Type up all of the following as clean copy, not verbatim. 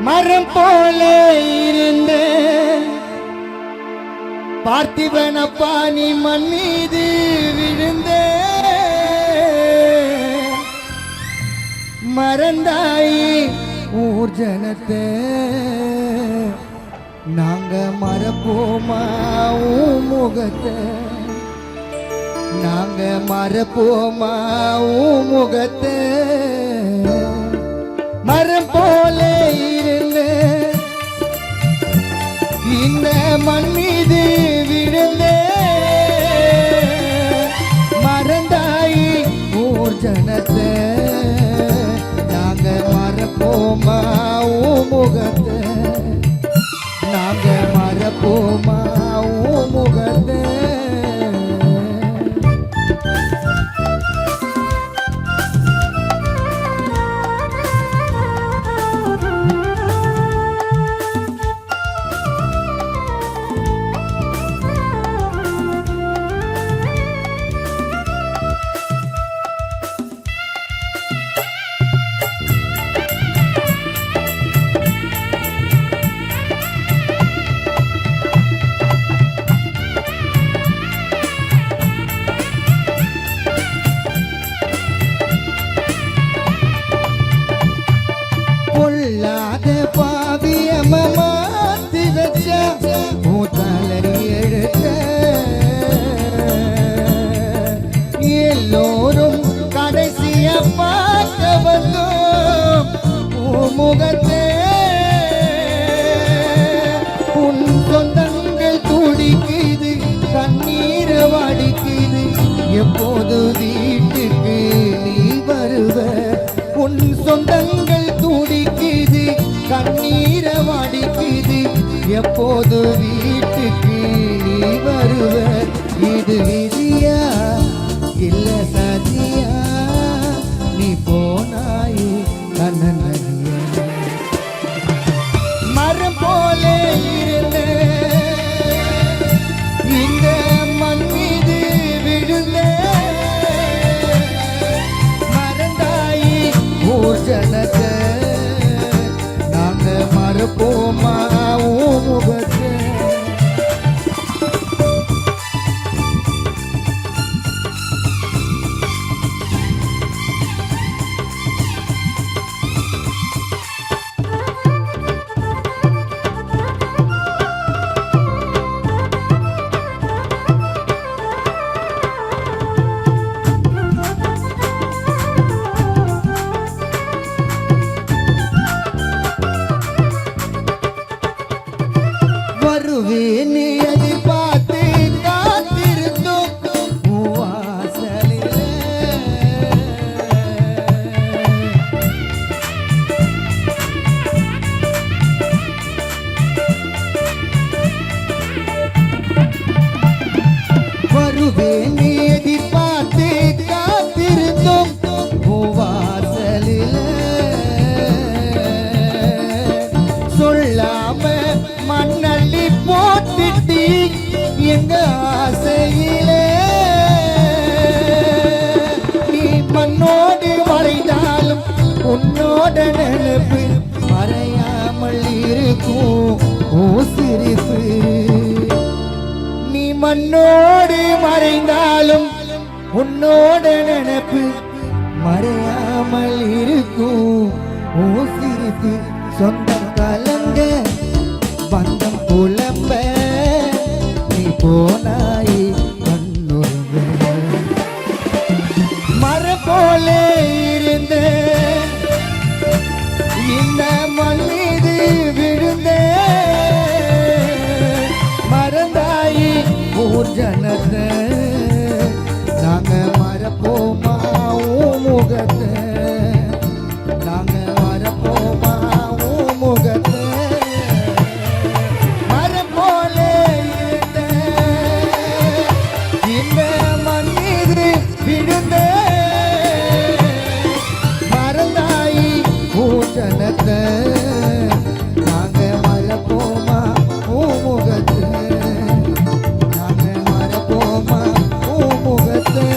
மரம் போல இருந்த பார்த்திபனப்பா நீ மண் மீது விழுந்த மறந்தாயி ஊர் ஜனத்தை நாங்க மறப்போமா உன் முகத்தை நாங்க மறப்போமா உன் முகத்தை மரம் போல இருந்த இந்த மண் மீது விழுந்த மறந்தாயி ஊர் ஜனத்தை நாங்க மறப்போமா உன் முகத்தை நாங்க மறப்போமா உன் முகத்தை பொல்லாத பாவியம மாத்தி வச்ச மூத்தலரி எழுத்த எல்லோரும் கடைசிய பார்க்க வந்தோம் முகத்தே உன் சொந்தங்கள் துடிக்குது கண்ணீர் வடிக்குது எப்போது வீட்டுக்கு நீ வருவ உன் சொந்தங்கள் துடிக்குது கண்ணீர வடிக்குது எப்போது வீட்டுக்கு நீ வருவ இது விதியா இல்ல சதியா நீ போனாய் கண்ணனடிய மரம் போல இருந்த இந்த மண் மீது விழுந்த மறந்தாயி ஊர் ஜனத்தை நாங்க மறப்போமா உன் முகத்தை வருவேன்னு எதிர்பார்த்து காத்திருந்தோம் வாசலில் வருவேன்னு எதிர்பார்த்து காத்திருந்தோம் வாசலில் சொல்லாம மண்ணள்ளி போட்டுட்டி எங்க ஆசையிலே நீ மண்ணோடு மறைந்தாலும் உன்னோட நினைப்பு மறையாமல் இருக்கும் ஓ சிரிப்பு நீ மண்ணோடு மறைந்தாலும் உன்னோட நினைப்பு மறையாமல் இருக்கும் ஓ சிரிப்பு சொந்தம் கலங்க பந்தம் புலம்ப நீ போனாய் கண்ணுருங்க மரம் போல இருந்த இந்த மண் மீது விழுந்த மறந்தாயி ஊர் ஜனத்தை நாங்க மறப்போமா உன் முகத்தை நாங்க மறப்போமா உன் முகத்தை நாங்க மறப்போமா உன் முகத்தை நாங்க மறப்போமா உன் முகத்தை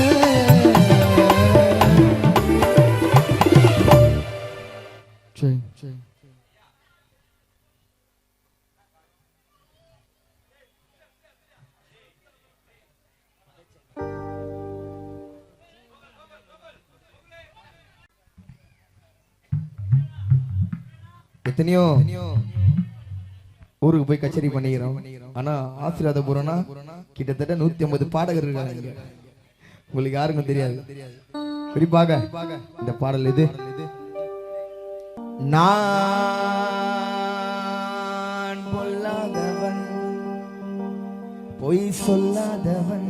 எத்தனையோ ஊருக்கு போய் கச்சேரி பண்ணிக்கிறோம். ஆனா ஆசீர்வாதபுரம்னா கிட்டத்தட்ட 150 பாடகர் இருக்காங்க. உங்களுக்கு யாருக்கும் தெரியாது. குறிப்பாக இந்த பாடல் இது நான் பொல்லாதவன் பொய் சொல்லாதவன்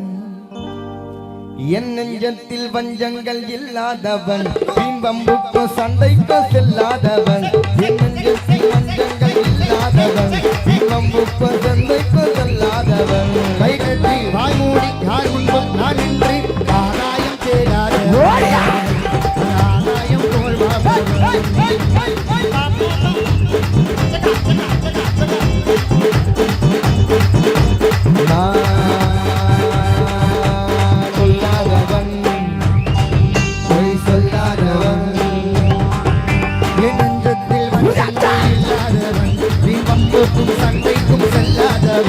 என் நெஞ்சத்தில் வஞ்சங்கள் இல்லாதவன் பிம்பம்புக்கோ சண்டைக்கோ செல்லாதவன் என் நெஞ்சத்தில் வஞ்சங்கள் இல்லாதவன் பிம்பம்புக்கோ சண்டைக்கோ செல்லாதவன் கை கட்டி வாய் மூடி யார் முன்பும் நான் நின்று ஆதாயம் தேடாதவன் ஆதாயம் சண்டைக்கும் செல்லாதவன்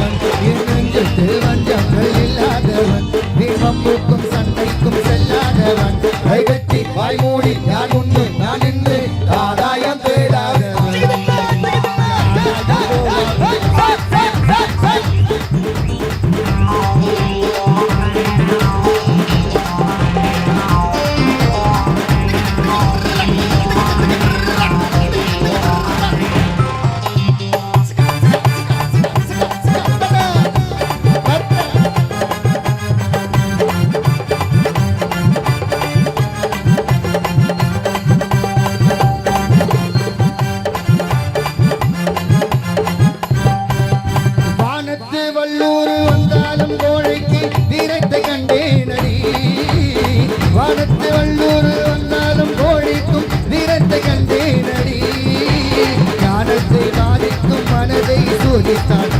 வம்புக்கும் சண்டைக்கும் செல்லாதவன் கைகட்டி வாய் மூடி யார் முன்னு நான் நின்று ஆதாயம் தேடாதவன்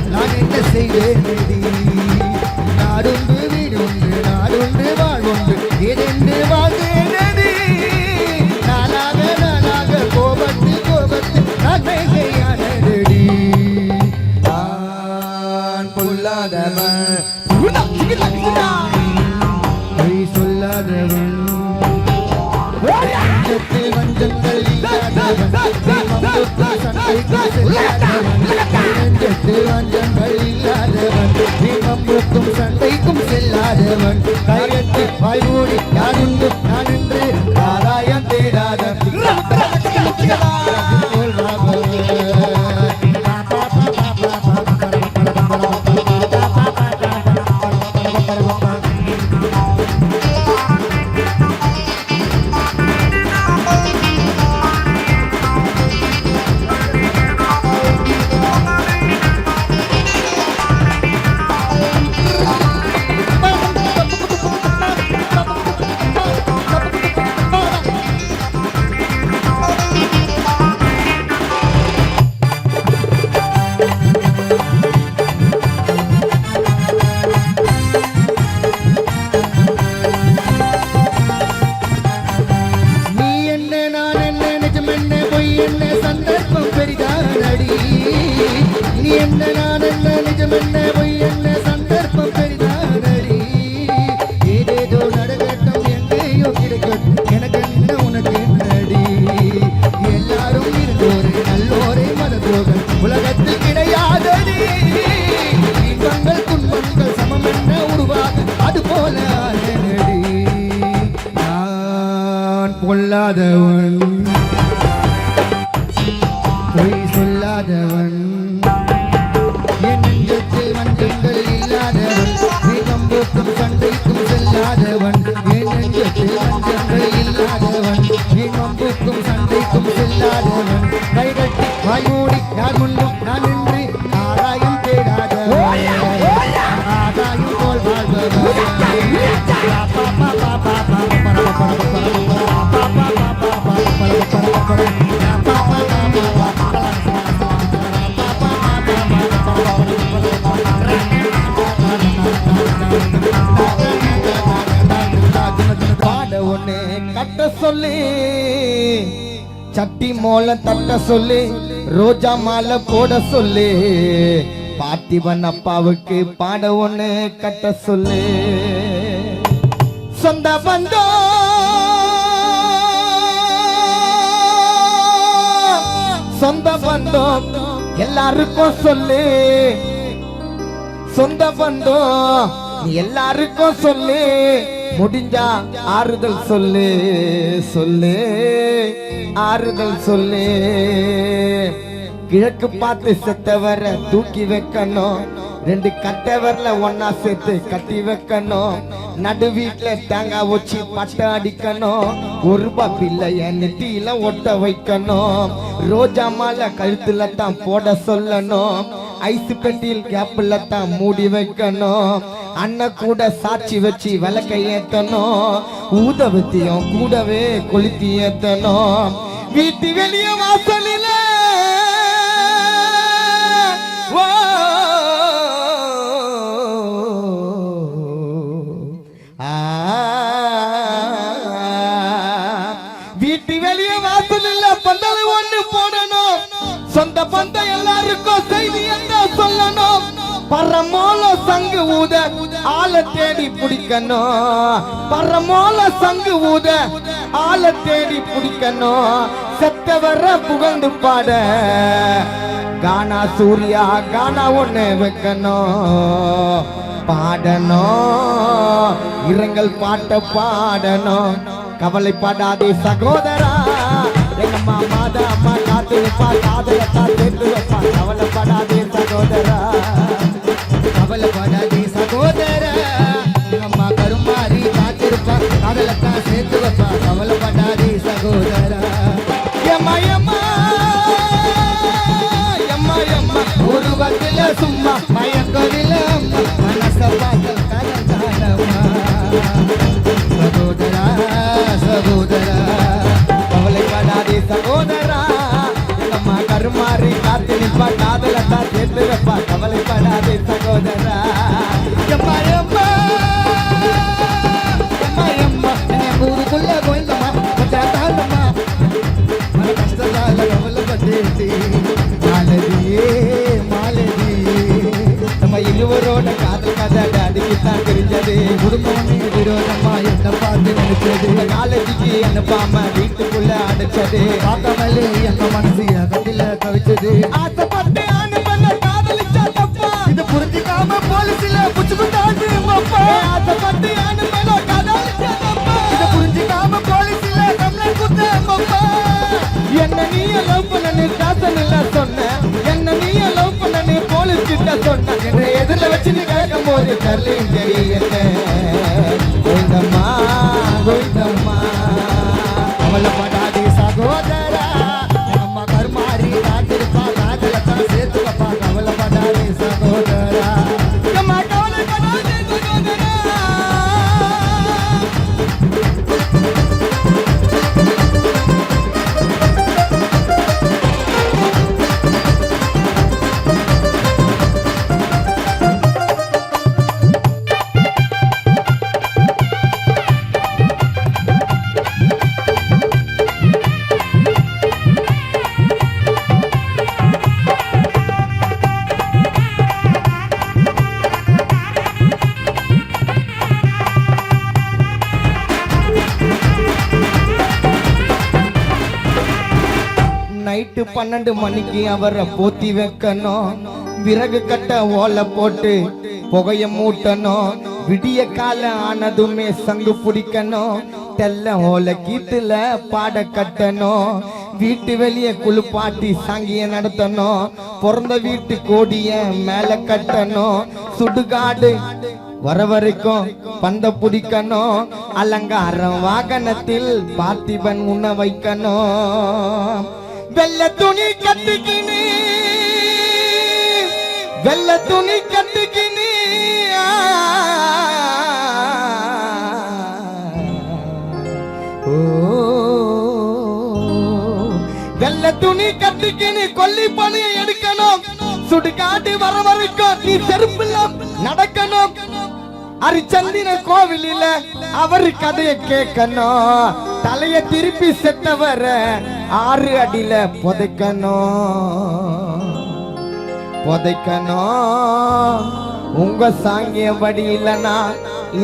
நான் என்ன செய்வேன் நாடுண்டு வீடுண்டு நாடுண்டு வாழ்வுண்டு இரண்டு வாழ்ந்தேனடி நாளாக நாளாக கோபத்து நன்மையானடி நான் பொல்லாதவன் பொய் சொல்லாதவன் வஞ்சங்கள் இல்லாதவன் சண்டைக்கு செல்லாதவன் வஞ்சங்கள் இல்லாதவன் பிம்பம்புக்கும் சண்டைக்கும் செல்லாதவன் கையெட்டு வாய்மூடி யாருண்டு நான் என்று ஆதாயம் தேடாதவன் உலகத்தில் கிடையாதடி இன்பங்கள் துன்பங்கள் சமம் என்ன உருவாக அது போல நான் பொல்லாதவன் பொய் சொல்லாதவன் என் நெஞ்சத்தில் வஞ்சங்கள் இல்லாதவன் மிகம்புக்கும் சண்டைக்கும் செல்லாதவன் என் நெஞ்சத்தில் வஞ்சங்கள் இல்லாதவன் மிகம்புக்கும் சண்டைக்கும் செல்லாதவன் கைகட்டி வாய்மூடி யார் முன்னும் நான் நின்று ஆதாயம் தேடாதவன் ஆதாயம் போல் வாழ்பவன் பாட ஒண்ணு கட்ட சொல்லி சட்டி மோல தட்ட சொல்லி ரோஜா மாலை போட சொல்லி பார்த்திபன் அப்பாவுக்கு பாட ஒண்ணு கட்ட சொல்லு சொந்த பந்தம் சொந்த பந்தம் எல்லாருக்கும் சொல்லு, சொந்த பந்தம் நீ எல்லாருக்கும் சொல்லு, முடிஞ்சா ஆறுதல் சொல்லு, சொல்லு ஆறுதல் சொல்லு. கிழக்கு பார்த்து செத்தவரை தூக்கி வைக்கணும், ரெண்டு கட்டவர்ல ஒன்னா சேர்த்து கட்டி வைக்கணும், நடு வீட்டுல தேங்காய் வச்சு பட்ட அடிக்கணும், ஒரு ரூபாய் பிள்ளைய நெத்தியில ஒட்ட வைக்கணும், ரோஜா மாலை கழுத்துல தான் போட சொல்லணும், ஐஸ் பெட்டியில் கேப்ல தான் மூடி வைக்கணும், அண்ணன் கூட சாட்சி வச்சு விளக்க ஏத்தணும், ஊதவத்தியும் கூடவே கொளுத்தி ஏத்தணும், வீட்டு வெளிய வாசலில வீட்டு வெளிய வாசலில் பந்தல் ஒண்ணு போடணும், சொந்த பந்தம் எல்லாருக்கும் செய்தி என்ன சொல்லணும், பரமோல சங்கு ஊத ஆளை தேடி பிடிக்கணும், பரமோல சங்கு ஊத ஆளை தேடி பிடிக்கணும், செத்தவர புகழ்ந்து பாட கானா சூர்யா கானா ஒண்ணு வைக்கணும், பாடணும் இரங்கல் பாட்ட பாடணும், கவலைப்படாதே சகோதரா எங்க மாமாத அம்மா காத்து வைப்பா, காதலத்தா சேர்த்து வைப்பா, கவலைப்படாதே சகோதரா, கவலைப்படாதே சகோதரா, அம்மா கருமாறி காத்திருப்பா, காதலத்தா சேர்த்து வைப்பா, கவலைப்படாதே சகோதரா. எம்மா எம்மா எம்மா எம்மா ஒரு வகையில சும்மா மயக்கவில மனச பாசல் கலந்தானம்மா, சகோதரா சகோதரா கவலைப்படாதே சகோதரா, அம்மா கருமாறி காத்து நிற்பா, காதலத்தா சேர்த்து வைப்பா, கவலைப்படாதே சகோதரா. எம்மா எம்மா எம்மா எம்மா ஊருக்குள்ள கோயிலம்மா தாண்டம்மா மன கஷ்டத்தால கவலைப்பட்டேன் மாலதியே மாலதி, நம்ம இருவரோட காதல் கதை அடிக்கித்தான் தெரிஞ்சது, குடும்பம் விரோதமா என்ன பார்த்து நினைச்சது, காலேஜுக்கு அனுப்பாம வீட்டுக்குள்ள அடைச்சது, பார்க்காமலே என்ன மனசு கட்டில கவிச்சது, ஆசைப்பட்டு அனுப்பல காதலிச்சா தப்பா, இது புரிஞ்சிக்காம போலீஸ்ல புச்சுக்குட்டாண்டு அப்பா, ஆசைப்பட்டு அனுப்பல காதலிச்சா தப்பா, இது புரிஞ்சிக்காம போலீஸ்ல கம்ப்ளைண்ட் குத்த அப்பா, என்ன நீ லவ் பண்ணு காசன் இல்ல சொன்ன, என்ன நீ லவ் பண்ணு போலீஸ் கிட்ட சொன்ன, என்ன எதிரில வச்சு நீ கேட்கும் போது தரலையும் தெரியல, கோவிந்தம்மா கோவிந்தம்மா கவலைப்படாதே சகோதரா, அம்மா கருமாறி காத்திருப்பா, காதலத்தான் சேர்த்து வைப்பா, கவலைப்படாதே சகோதரா, அம்மா கவலைப்படாதே சகோதரா. நைட்டு 12 மணிக்கு அவரை போத்தி வைக்கணும், விறகு கட்ட ஓலை போட்டு புகைய மூட்டணும், விடிய கால ஆனதுமே சங்கு பிடிக்கணும், தெல்ல ஓலை கீட்டுல பாட கட்டணும், வீட்டு வெளியே குளிப்பாட்டி சாங்கிய நடத்தணும், பிறந்த வீட்டு கோடிய மேல கட்டணும், சுடுகாடு வர வரைக்கும் பந்த பிடிக்கணும், அலங்காரம் வாகனத்தில் பார்த்திபன் உண்ண வைக்கணும், வெள்ள துணி கட்டிக்கினி வெள்ள துணி கட்டிக்கினி வெள்ள துணி கட்டிக்கினி கொல்லி பணியை எடுக்கணும், சுடுகாடு வர வரைக்கும் நீ செருப்புல நடக்கணும், அரிச்சந்தின கோவிலில அவரு கதையை கேட்கணும், தலைய திருப்பி செத்தவர 6 அடியில புதைக்கணும் புதைக்கணும், உங்க சாங்கிய வடியிலனா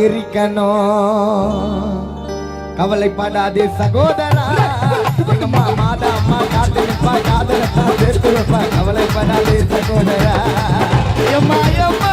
எரிக்கணும், கவலைப்படாதே சகோதரா, மாதா அம்மா காத்து நிற்பா, காதலத்தா சகோதரா எம்மா எம்மா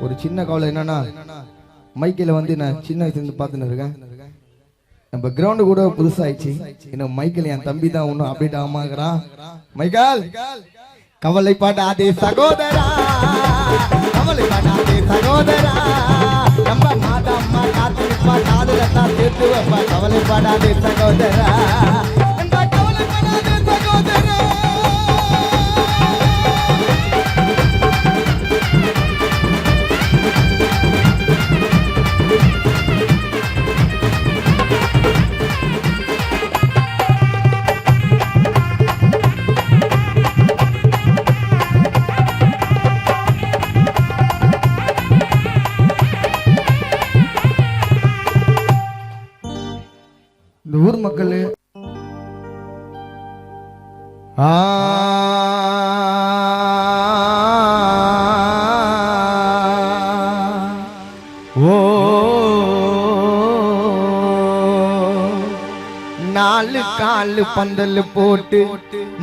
ஒரு சின்ன கவலை என்னன்னா மைக்கில் வந்து நான் சின்ன வயசுல இருந்து பார்த்துன்னு இருக்கேன். நம்ம கிரவுண்டு கூட புதுசாயிடுச்சு. இன்னும் மைக்கில் என் தம்பி தான் ஒன்னும் அப்டேட் ஆமாங்கிறான். மைக்கேல் கவலைப்படாதே சகோதரா, கவலைப்படாதே சகோதரா, நம்ம மாதம்மா காத்திருப்பா காதுல தான் சேர்த்து வைப்பா. கவலைப்படாதே சகோதரா, கவலைப்படாதே சகோதரா. இந்த ஊர் மக்கள் நாலு காலு பந்தல் போட்டு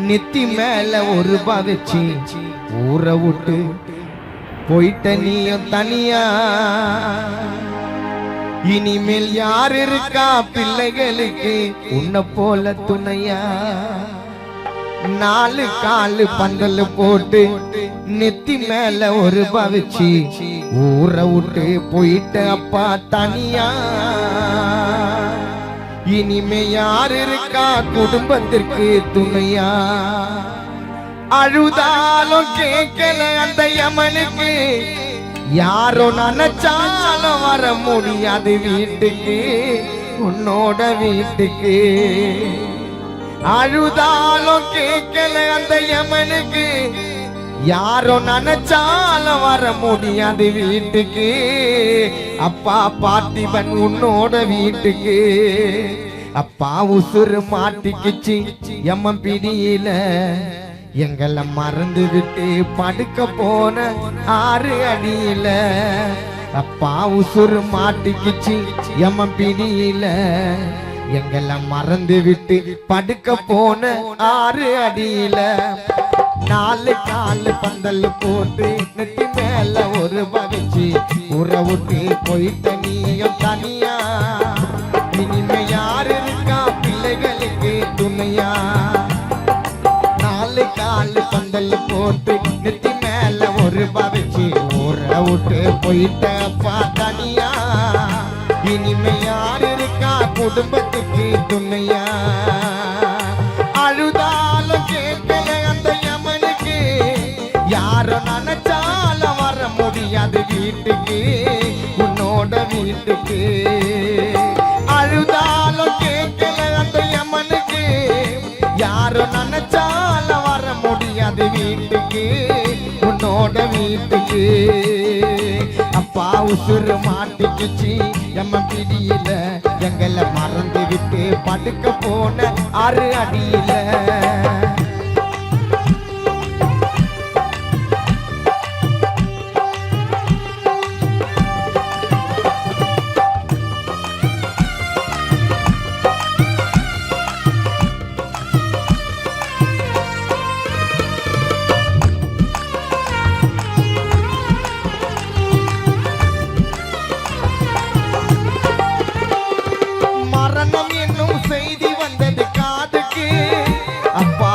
நெத்தி மேல ஒரு ரூபா வச்சு ஊரை விட்டு போயிட்ட நீயும் தனியா. இனிமேல் யார் இருக்கா பிள்ளைகளுக்கு உன்னை போல துணையா? நாலு காலு பந்தல் போட்டு நெத்தி மேல ஒரு பவிச்சு ஊரை விட்டு போயிட்ட அப்பா தனியா. இனிமே யார் இருக்கா குடும்பத்திற்கு துணையா? அழுதாலும் கேட்கல அந்த யமனுக்கு, யாரோ நினைச்சாலும் வர முடியாது வீட்டுக்கு, உன்னோட வீட்டுக்கு. அழுதாலும் கேட்கல அந்த யமனுக்கு, யாரோ நினைச்சாலும் வர முடியாது வீட்டுக்கு. அப்பா பார்த்திபன் உன்னோட வீட்டுக்கு. அப்பா உசுறு மாட்டிக்குச்சு எம்மன் பிடியில, எங்களை மறந்து விட்டு படுக்க போன 6 அடியில. அப்பா உசுறு மாட்டிக்குச்சு எம்மன் பிடியில, எங்களை மறந்து விட்டு படுக்க போன 6 அடியில. 4 காலு பந்தல் போட்டு நெத்தி மேல ஒரு பவிச்சு ஊரை விட்டு போயிட்ட நீயும் தனியா. இனிமே யாரு இருக்கா பிள்ளைகளுக்கு துணையா? 4 காலு பந்தல் போட்டு நெத்தி மேல ஒரு பவிச்சு ஊரை விட்டு போயிட்ட அப்பா தனியா. இனிமே யாரு இருக்கா குடும்பத்துக்கு துணையா? அழுதாலும் கேட்கல அந்த யமனுக்கு, யாரோ நினைச்சாலும் வர முடியாது வீட்டுக்கு, உன்னோட வீட்டுக்கு. அழுதாலும் கேட்கல அந்த யமனுக்கு, யாரோ நினைச்சாலும் வர முடியாது வீட்டுக்கு, உன்னோட வீட்டுக்கு. அப்பா உசுறு மாட்டிக்குச்சு எம்ம பிடியில, எங்களை மறந்து விட்டு படுக்க போன 6 அடியில. செய்தி வந்தது காதுக்கு, அப்பா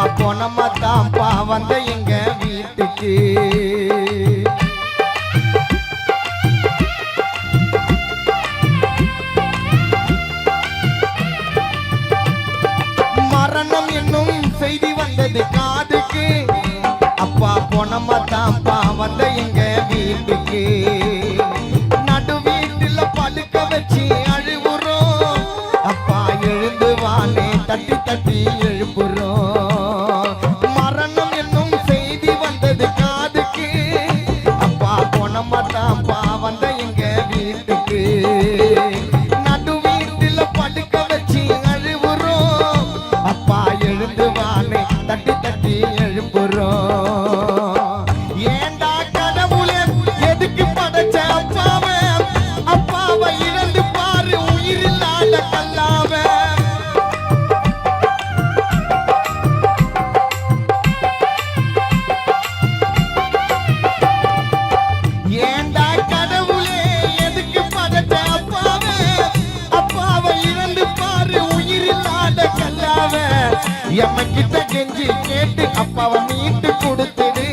எம்மகிட்ட கெஞ்சி கேட்டு அப்பாவை மீட்டு கொடுத்துடு.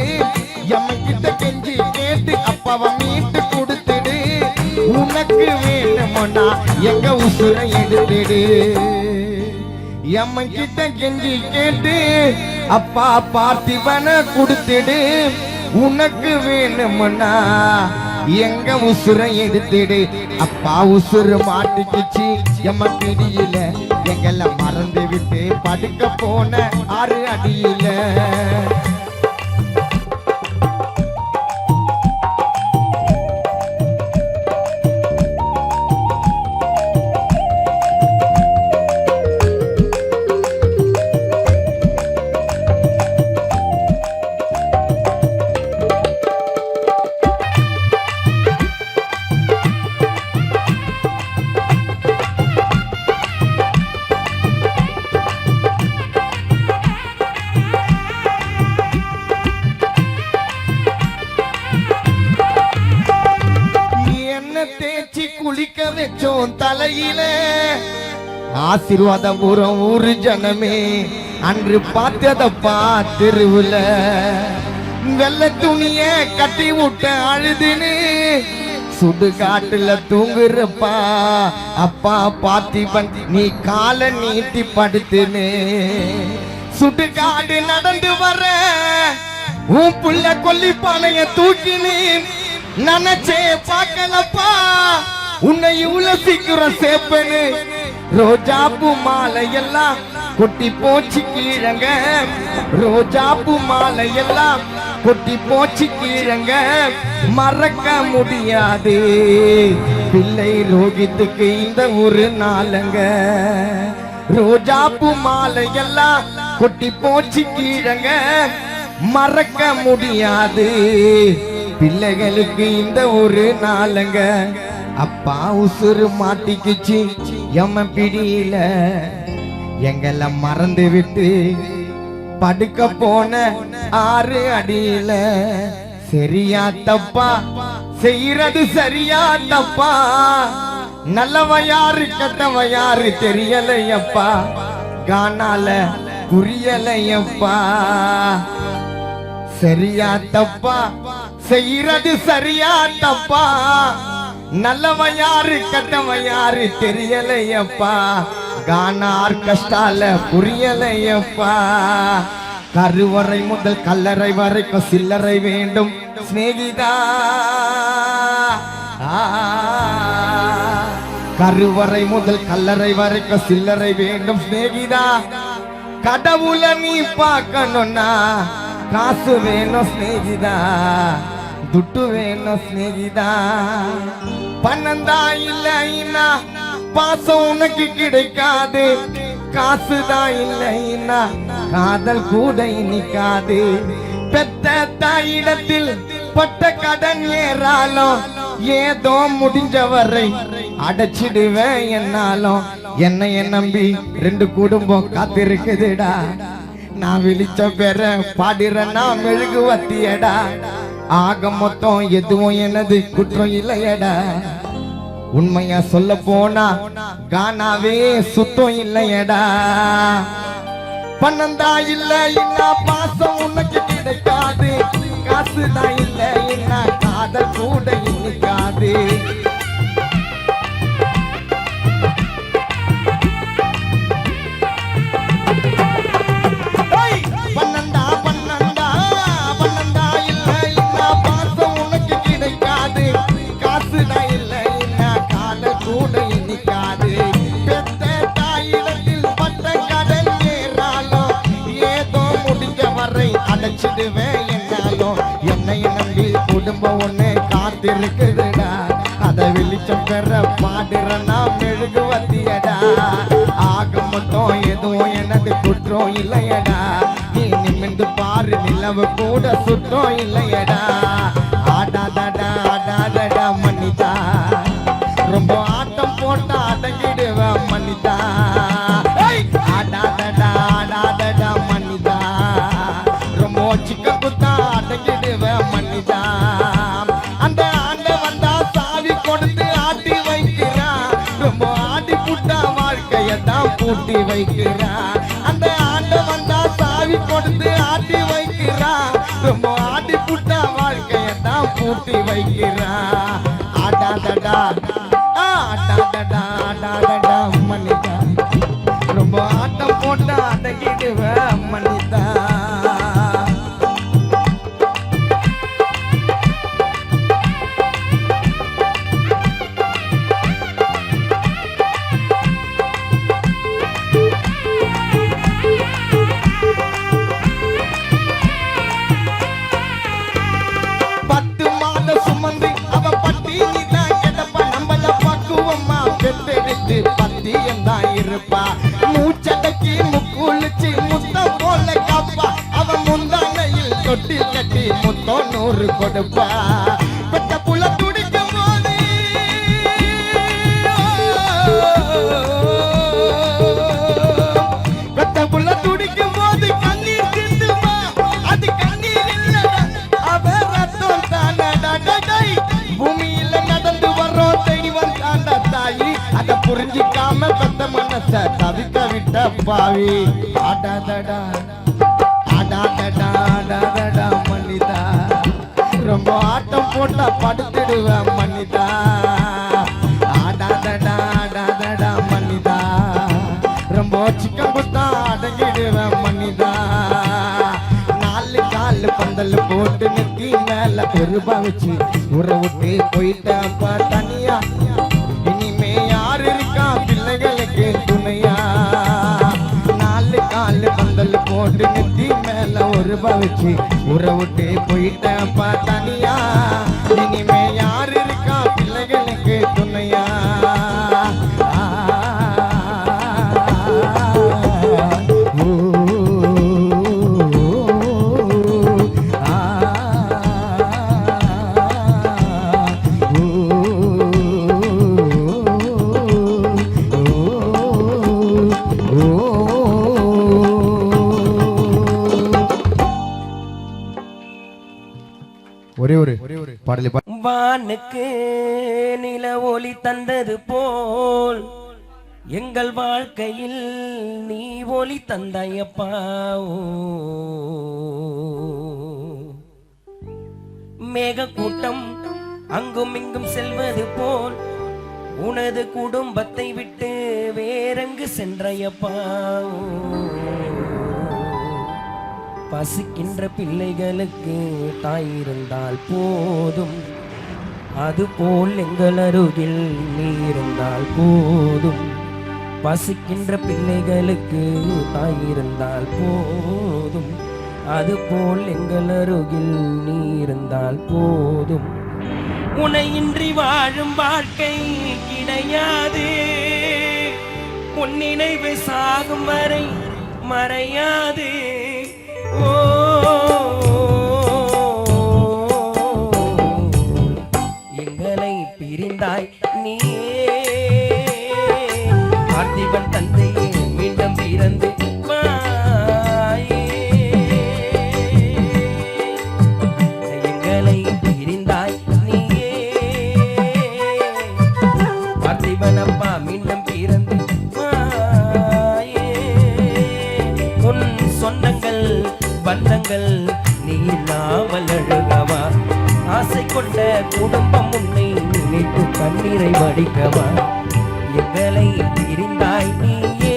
எம்மகிட்ட கெஞ்சி கேட்டு அப்பாவை மீட்டு கொடுத்துடு. உனக்கு வேணுமோனா எங்க உசுரை எடுத்துடு. எம்மகிட்ட கெஞ்சி கேட்டு அப்பா பார்த்திபனை கொடுத்துடு. உனக்கு வேணுமோனா எங்க உசுரை எடுத்துடு. அப்பா உசுறு மாட்டிக்குச்சு எம்ம பிடியில. எங்களை மறந்து விட்டு படுக்க போன 6 அடியில. தேய்ச்சி குளிக்க வச்சோம் தலையில. ஆசீர்வாதபுரம் ஊரு ஜனமே அன்று பார்த்ததப்பா தெருவுல. வெள்ளை துணிய கட்டி விட்ட அழுதுன்னு சுடுகாட்டுல தூங்குறப்பா அப்பா பார்த்திபன் நீ காலை நீட்டி படுத்துன்னு. சுடுகாடு நடந்து வர உன் புள்ள கொல்லி பானைய தூக்கினு நினைச்சே பார்க்கலப்பா உன்னை இவ்வளவு சீக்கிரம் சேப்பனு. ரோஜாப்பூ மாலை எல்லாம் கொட்டி போச்சு கீழங்க. ரோஜாப்பூ மாலை எல்லாம் கொட்டி போச்சு கீழங்க. மறக்க முடியாது பிள்ளை ரோகித்துக்கு இந்த ஒரு நாளங்க. ரோஜாப்பூ மாலை எல்லாம் கொட்டி போச்சு கீழங்க. மறக்க முடியாது பிள்ளைகளுக்கு இந்த ஒரு நாளங்க. அப்பா உசுறு மாட்டிக்குச்சு எம்ம பிடியில. எங்களை மறந்து விட்டு படுக்க போன 6 அடியில. சரியா தப்பா செய்யறது சரியா தப்பா? நல்லவ யாரு கெட்டவ யாரு தெரியலையப்பா. கானால புரியலையப்பா. சரியா தப்பா செய்யறது சரியா தப்பா? நல்லவ யாரு கெட்டவ யாரு தெரியலையப்பா. கானார் கஷ்டால புரியலையப்பா. கருவறை முதல் கல்லறை வரைக்கும் சில்லறை வேண்டும் சிநேகிதா. கருவறை முதல் கல்லறை வரைக்கும் சில்லறை வேண்டும் சிநேகிதா. கடவுளை நீ பார்க்கணும்னா காசு வேணும் சிநேகிதா. துட்டு வேணும் சிநேகிதா. பணந்தா இல்லைன்னா பாசம் உனக்கு கிடைக்காது. காசுதான் இல்லைன்னா காதல் கூட இனிக்காது. பெத்த தாயிடத்தில் பட்ட கடன் ஏறாலும் ஏதோ முடிஞ்சவரை அடைச்சிடுவேன் என்னாலும். என்னைய நம்பி 2 குடும்பம் காத்திருக்குதுடா. நான் விழிச்ச பெற பாடுறேன்னா மெழுகு வத்தியடா. ஆக மொத்தம் எதுவும் எனது குற்றம் இல்லையடா. உண்மையா சொல்ல போனா கானாவே சுத்தம் இல்லையடா. பணந்தா இல்லைன்னா பாசம் உனக்கு கிடைக்காது. காசுதான் இல்லைன்னா காதல் கூட இன்னிக்காது. அடைச்சிடுவேன் என்னாலும் என்னை நம்பி குடும்பம் ஒண்ணு காத்திருக்குதுடா. அதை வெளிச்சம் பெற பாடுறனா மெழுகு வத்தியடா. ஆக மொத்தம் எதுவும் எனது குற்றம் இல்லையடா. நீ நிமிந்து பாரு நிலவு கூட சுத்தம் இல்லையடா. ஆடாதடா ஆடாதடா மன்னிதா. ரொம்ப ஆட்டம் போட்டா அடங்கிடுவேன் மன்னிதா. ஆடாதடா ஆடாதடா மன்னிதா. ரொம்ப சிக்க குத்தா அடங்கிடுவேன் மன்னிதா. அந்த ஆண்ட வந்தா சாவி கொடுத்து ஆட்டி வைக்கிறான். ரொம்ப ஆடி புட்டா வாழ்க்கையத்தான் பூட்டி வைக்கிறான். அந்த ஆண்ட வந்தா கொடுத்து ஆட்டி வைக்கிறான் ரொம்ப ஆட்டி புட்டா வாழ்க்கையத்தான் பூட்டி வைக்கிறான் ஆடாதடா ஆடாதடா ஆடாதடா மன்னிதா ரொம்ப ஆட்டம் போட்டா அடங்கிடுவ மன்னிதா மூச்சடக்கி முக்குளிச்சு முத்தம் போல காப்பா அவன் முந்தானையில் தொட்டி கட்டி முத்தம் 100 கொடுப்பா பெத்த புள்ள துடிக்கும் போது பெத்த புள்ள துடிக்கும் போது கண்ணீர் சிந்துமா அது கண்ணீர் இல்ல அவ ரத்தம் தானடா பூமியில நடந்து வர்றோம் தெய்வம் தாண்டா தாயி அத புரிஞ்சிக்காம பெத்த மனச தவிக்க விட்ட பாவி ஆடாதடா ஆடாதடா ஆடாதடா மன்னிதா ரொம்ப ஆட்டம் போட்டா படுத்துடுவ மன்னிதா ஆடாதடா ஆடாதடா மன்னிதா ரொம்ப சிக்கம் குத்தா அடங்கிடுவ மன்னிதா 4 கால் பந்தல் போட்டு நெத்தி மேல பெருபா வச்சு ஊற விட்டு போயிட்டப்பா தனியா இனிமே யார் இருக்கா பிள்ளைகளுக்கு துணையா 4 கால் பந்தல் போட்டு நெத்தி மேல ஒரு பவிச்சு ஊற விட்டு போயிட்டப்பா தனியா இனிமே யார் இருக்கா பிள்ளைகளுக்கு துணையா ஒரே ஒரு பாடலை வானுக்கு நில ஒளி தந்தது போல் எங்கள் வாழ்க்கையில் நீ ஒளி தந்தாயப்பா மேக கூட்டம் அங்கும் இங்கும் செல்வது போல் உனது குடும்பத்தை விட்டு வேறெங்கு சென்றையப்பா பசிக்கின்ற பிள்ளைகளுக்கு தாய் இருந்தால் போதும் அதுபோல் எங்கள் அருகில் நீ இருந்தால் போதும் பசிக்கின்ற பிள்ளைகளுக்கு தாய் இருந்தால் போதும் அதுபோல் எங்கள் அருகில் நீ இருந்தால் போதும் உன்னையின்றி வாழும் வாழ்க்கை கிடையாது உன் நினைவு சாகும் வரை மறையாது எங்களை பிரிந்தாய் நீயே பார்த்திபன் தந்தையே மீண்டும் பிறந்து எங்களை பிரிந்தாய் நீயே பார்த்திபன் அப்பா மீண்டும் பிறந்து உன் சொந்தங்கள் பந்தங்கள் நீ இல்லாமல் அழுகவா ஆசை கொண்ட குடும்பம் உன்னை நினைத்து கண்ணீரை வடிக்கவா எங்களை பிரிந்தாய் நீயே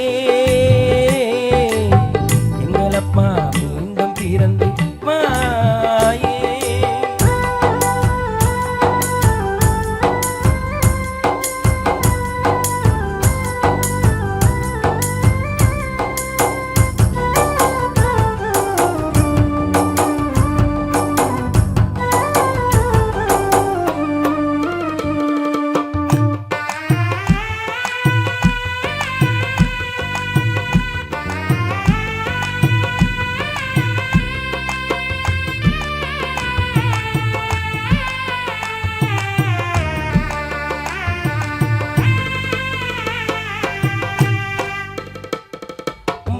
எங்களப்பா மீண்டும் பிறந்து வாயே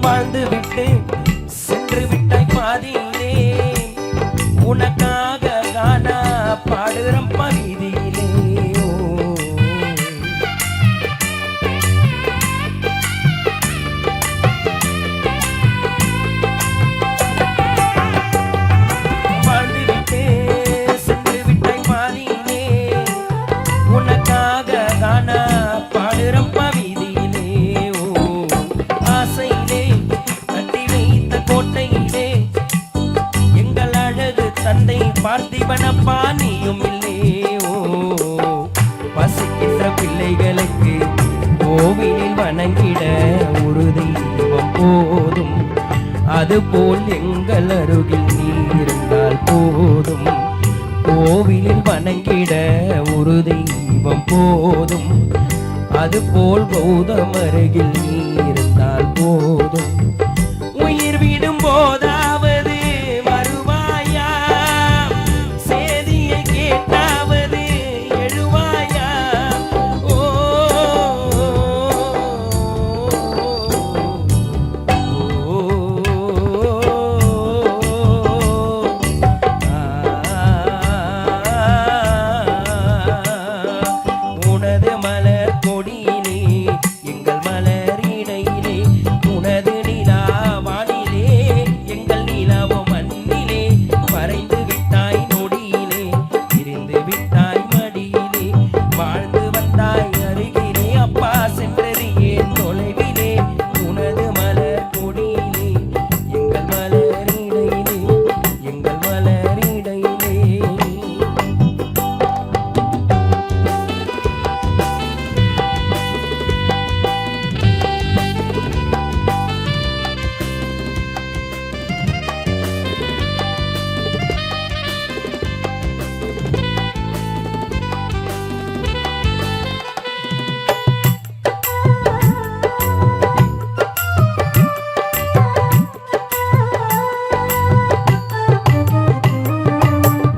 வாழ்ந்து விட்டு சென்று விட்டாய் பாதியிலே உனக்காக கானா பாடுறம் பகுதியிலே பார்த்திபனப்பா நீயும் இல்லையோ பசிக்கின்ற பிள்ளைகளுக்கு கோவிலில் வணங்கிட ஒரு தெய்வம் போதும் அதுபோல் எங்கள் அருகில் நீ இருந்தால் போதும் கோவிலில் வணங்கிட ஒரு தெய்வம் போதும் அதுபோல் கௌதம் அருகில் நீ இருந்தால் போதும் உயிர் விடும் போதாவது வருவாயா சேதியை கேட்டாவது எழுவாயா ஓ உனது மலர் கொடியிலே எங்கள் மலர் இடையிலே உனது நிலா வானிலே எங்கள் நிலாவோ மண்ணிலே மறைந்து விட்டாய் நொடியிலே பிரிந்து விட்டாய் மடியிலே வாழ்ந்து வந்தாய் அருகிலே அப்பா சென்றது ஏன் தொலைவிலே உனது மலர் கொடியிலே எங்கள் மலர் இடையிலே எங்கள் மலர் இடையிலே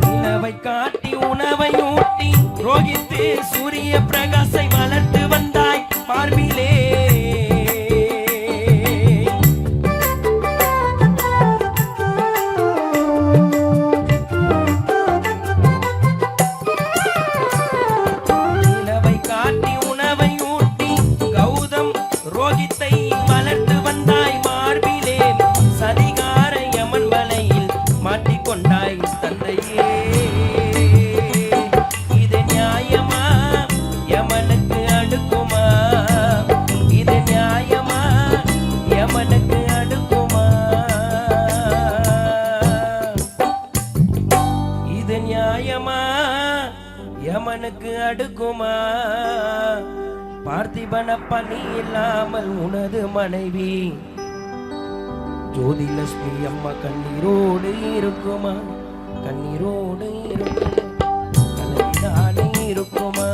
நிலவை காட்டி உணவை ஊட்டி ரோகித்து சூரிய பிரகாசை வளர்த்து வந்தாய் மார்பிலே நிலவை காட்டி உணவை ஊட்டி கௌதம் ரோகித்தை வளர்த்து வந்தாய் மார்பிலே சதிகார யமன் வலையில் மாட்டிக்கொண்டாய் தந்தையே இது நியாயமா யமனுக்கு அடுக்குமா இது நியாயமா யமனுக்கு அடுக்குமா இது நியாயமா யமனுக்கு அடுக்குமா பார்த்திபனப்பா நீ இல்லாமல் உனது மனைவி ஜோதிலட்சுமி அம்மா கண்ணீரோடு இருக்குமா கண்ணீரோடு இருக்குமா கலங்கினாலே இருக்குமா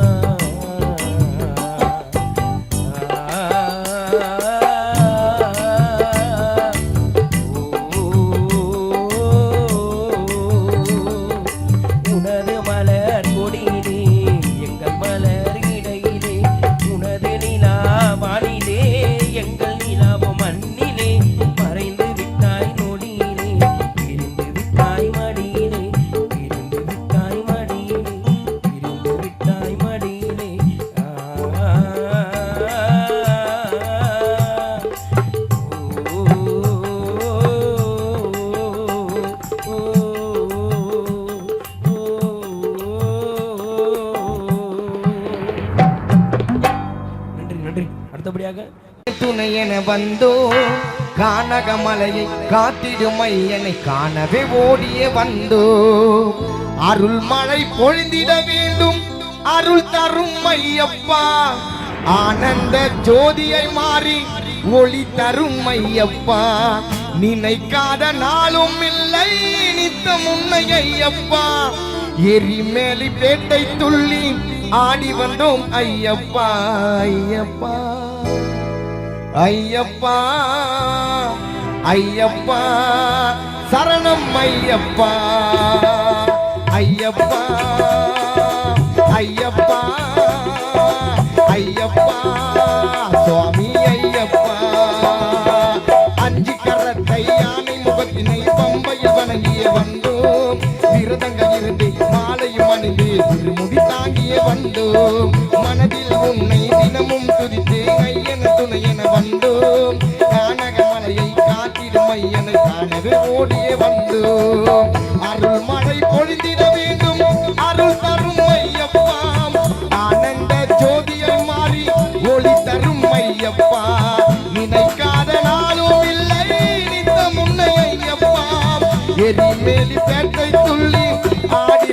உனது மலர் கொடியிலே எங்கள் மலர் இடையிலே உனது நிலா வானிலே எங்கள் நிலாவோ மண்ணிலே மறைந்து விட்டாய் நொடியிலே பிரிந்து விட்டாய் மடியிலே பிரிந்து விட்டாய் மடியிலே பிரிந்து விட்டாய் மடியிலே நன்றி நன்றி அடுத்தபடியாக துணையென வந்தோ கானகமலையை காத்திடும் ஐயனை காணவே ஓடிய வந்தோ அருள் மழை பொழிந்திட வேண்டும் அருள் தரும் ஐயப்பா ஆனந்த ஜோதியை மாறி ஒளி தரும் ஐயப்பா நினைக்காத நாளும் இல்லை நித்தம் உன்னை ஐயப்பா எரிமேலி பேட்டை துள்ளி ஆடி வந்தோம் ஐயப்பா ஐயப்பா ஐயப்பா ஐயப்பா சரணம் ஐயப்பா ஐயப்பா ஐயப்பா ஐயப்பா சுவாமி ஐயப்பா அஞ்சு கரத்தை யானை முகத்தினை பம்பையில் வணங்கிய வந்தோம் விரதங்க இருந்து மாலையும் அணிந்து திருமுடி தாங்கிய வந்தோம் மனதில் உன்னை தினமும் துதித்து ஐயன துணையென வந்தோம் கானகமலையை காத்திடும் ஐயனை காணவே ஓடிய வந்தோம் அருள் மழை பொழிந்திட வேண்டும் அருள் தரும் ஐயப்பா ஆனந்த ஜோதியை மாறி ஒளி தரும் ஐயப்பா நினைக்காத நாளும் இல்லை நித்த முன்னை ஐயப்பா எரிமேலி பேட்டை துள்ளி ஆடி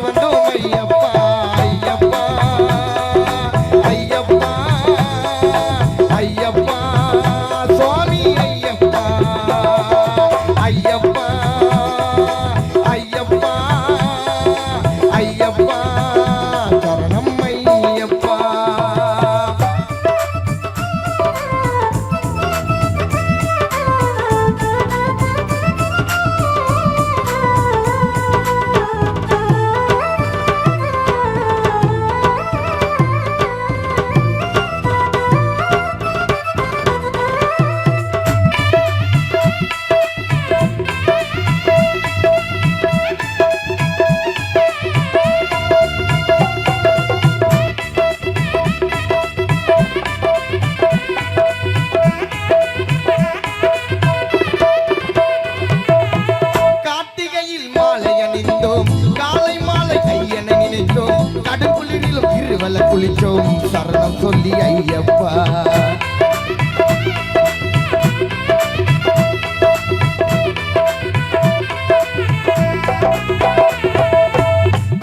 ஐயப்பா சரணம் ஐயப்பா. கார்த்திகையில் மாலை அணிந்தோம், காலை மாலை ஐயனை நினைத்தோம், கடுங்குளிரிலும் இருவல குளிச்சோம், சரணம் சொல்லி ஐயப்பா.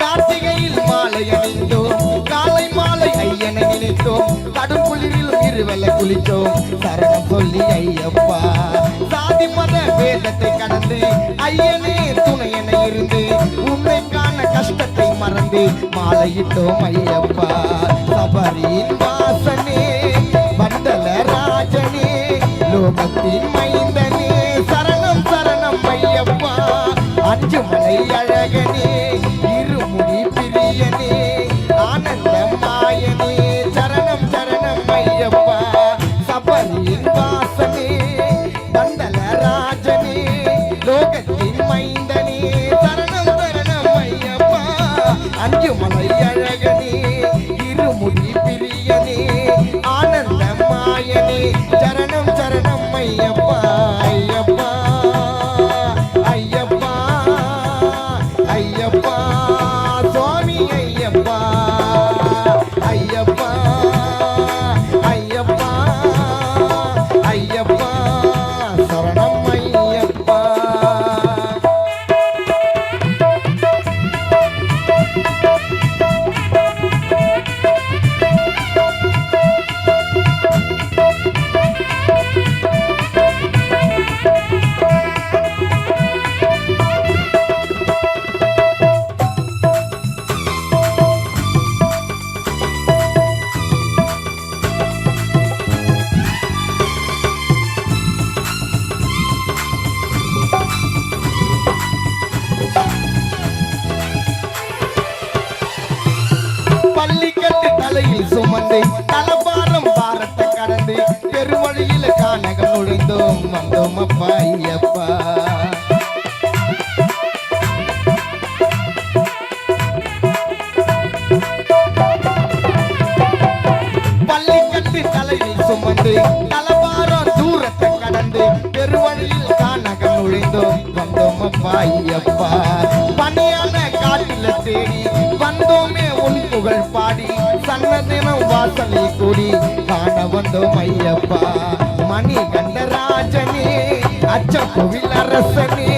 கார்த்திகையில் மாலை அணிந்தோம், காலை மாலை ஐயனை நினைத்தோம், கடுங்குளிரிலும் இருவல குளிச்சோம், சரணம் சொல்லி ஐயப்பா. சாதி மத வேதத்தை கடந்து ஐயனே துணையென இருந்து உன்னை காண கஷ்டத்தை மறந்து மாலையிட்டோம் ஐயப்பா. சபரியின் வாசனே மண்டல ராஜனே லோகத்தின் மைந்தனே சரணம் சரணம் ஐயப்பா. அஞ்சு மலை அழகனே இருமுடி பிரியனே ஆனந்த மாயனே சரணம் சரணம் ஐயப்பா. சபரியின் வாசனே மண்டல ராஜனே லோகத்தின் மைந்தனே சரணம் சரணம் ஐயப்பா. அஞ்சு மலை அழகனே இருமுடி பிரியனே ஆனந்த மாயனே சரணம் சரணம் ஐயப்பா. ஐயப்பா ஐயப்பா ஐயப்பா சுவாமி ஐயப்பா. ஐயப்பா ஐயப்பா ஐயப்பா சரணம் ஐயப்பா. பள்ளிக்கட்டு தலையில் சுமந்து தலபாரம் பாரத்தை கடந்து பெருவழியில கானகம் நுழைந்தோம் வந்தோம் அப்பா ஐயப்பா. பள்ளிக்கட்டு தலையில் சுமந்து தலபாரம் தூரத்தை கடந்து பெருவழியில் கானகம் நுழைந்தோம் வந்தோம் அப்பா ஐயப்பா. பணியான காட்டில தேடி வந்தோமே உன் புகழ் பாடி சன்னதினம் வாசலை கூடி காண வந்தோம் ஐயப்பா. மணி கண்டராஜனே அச்ச கோவில் அரசனே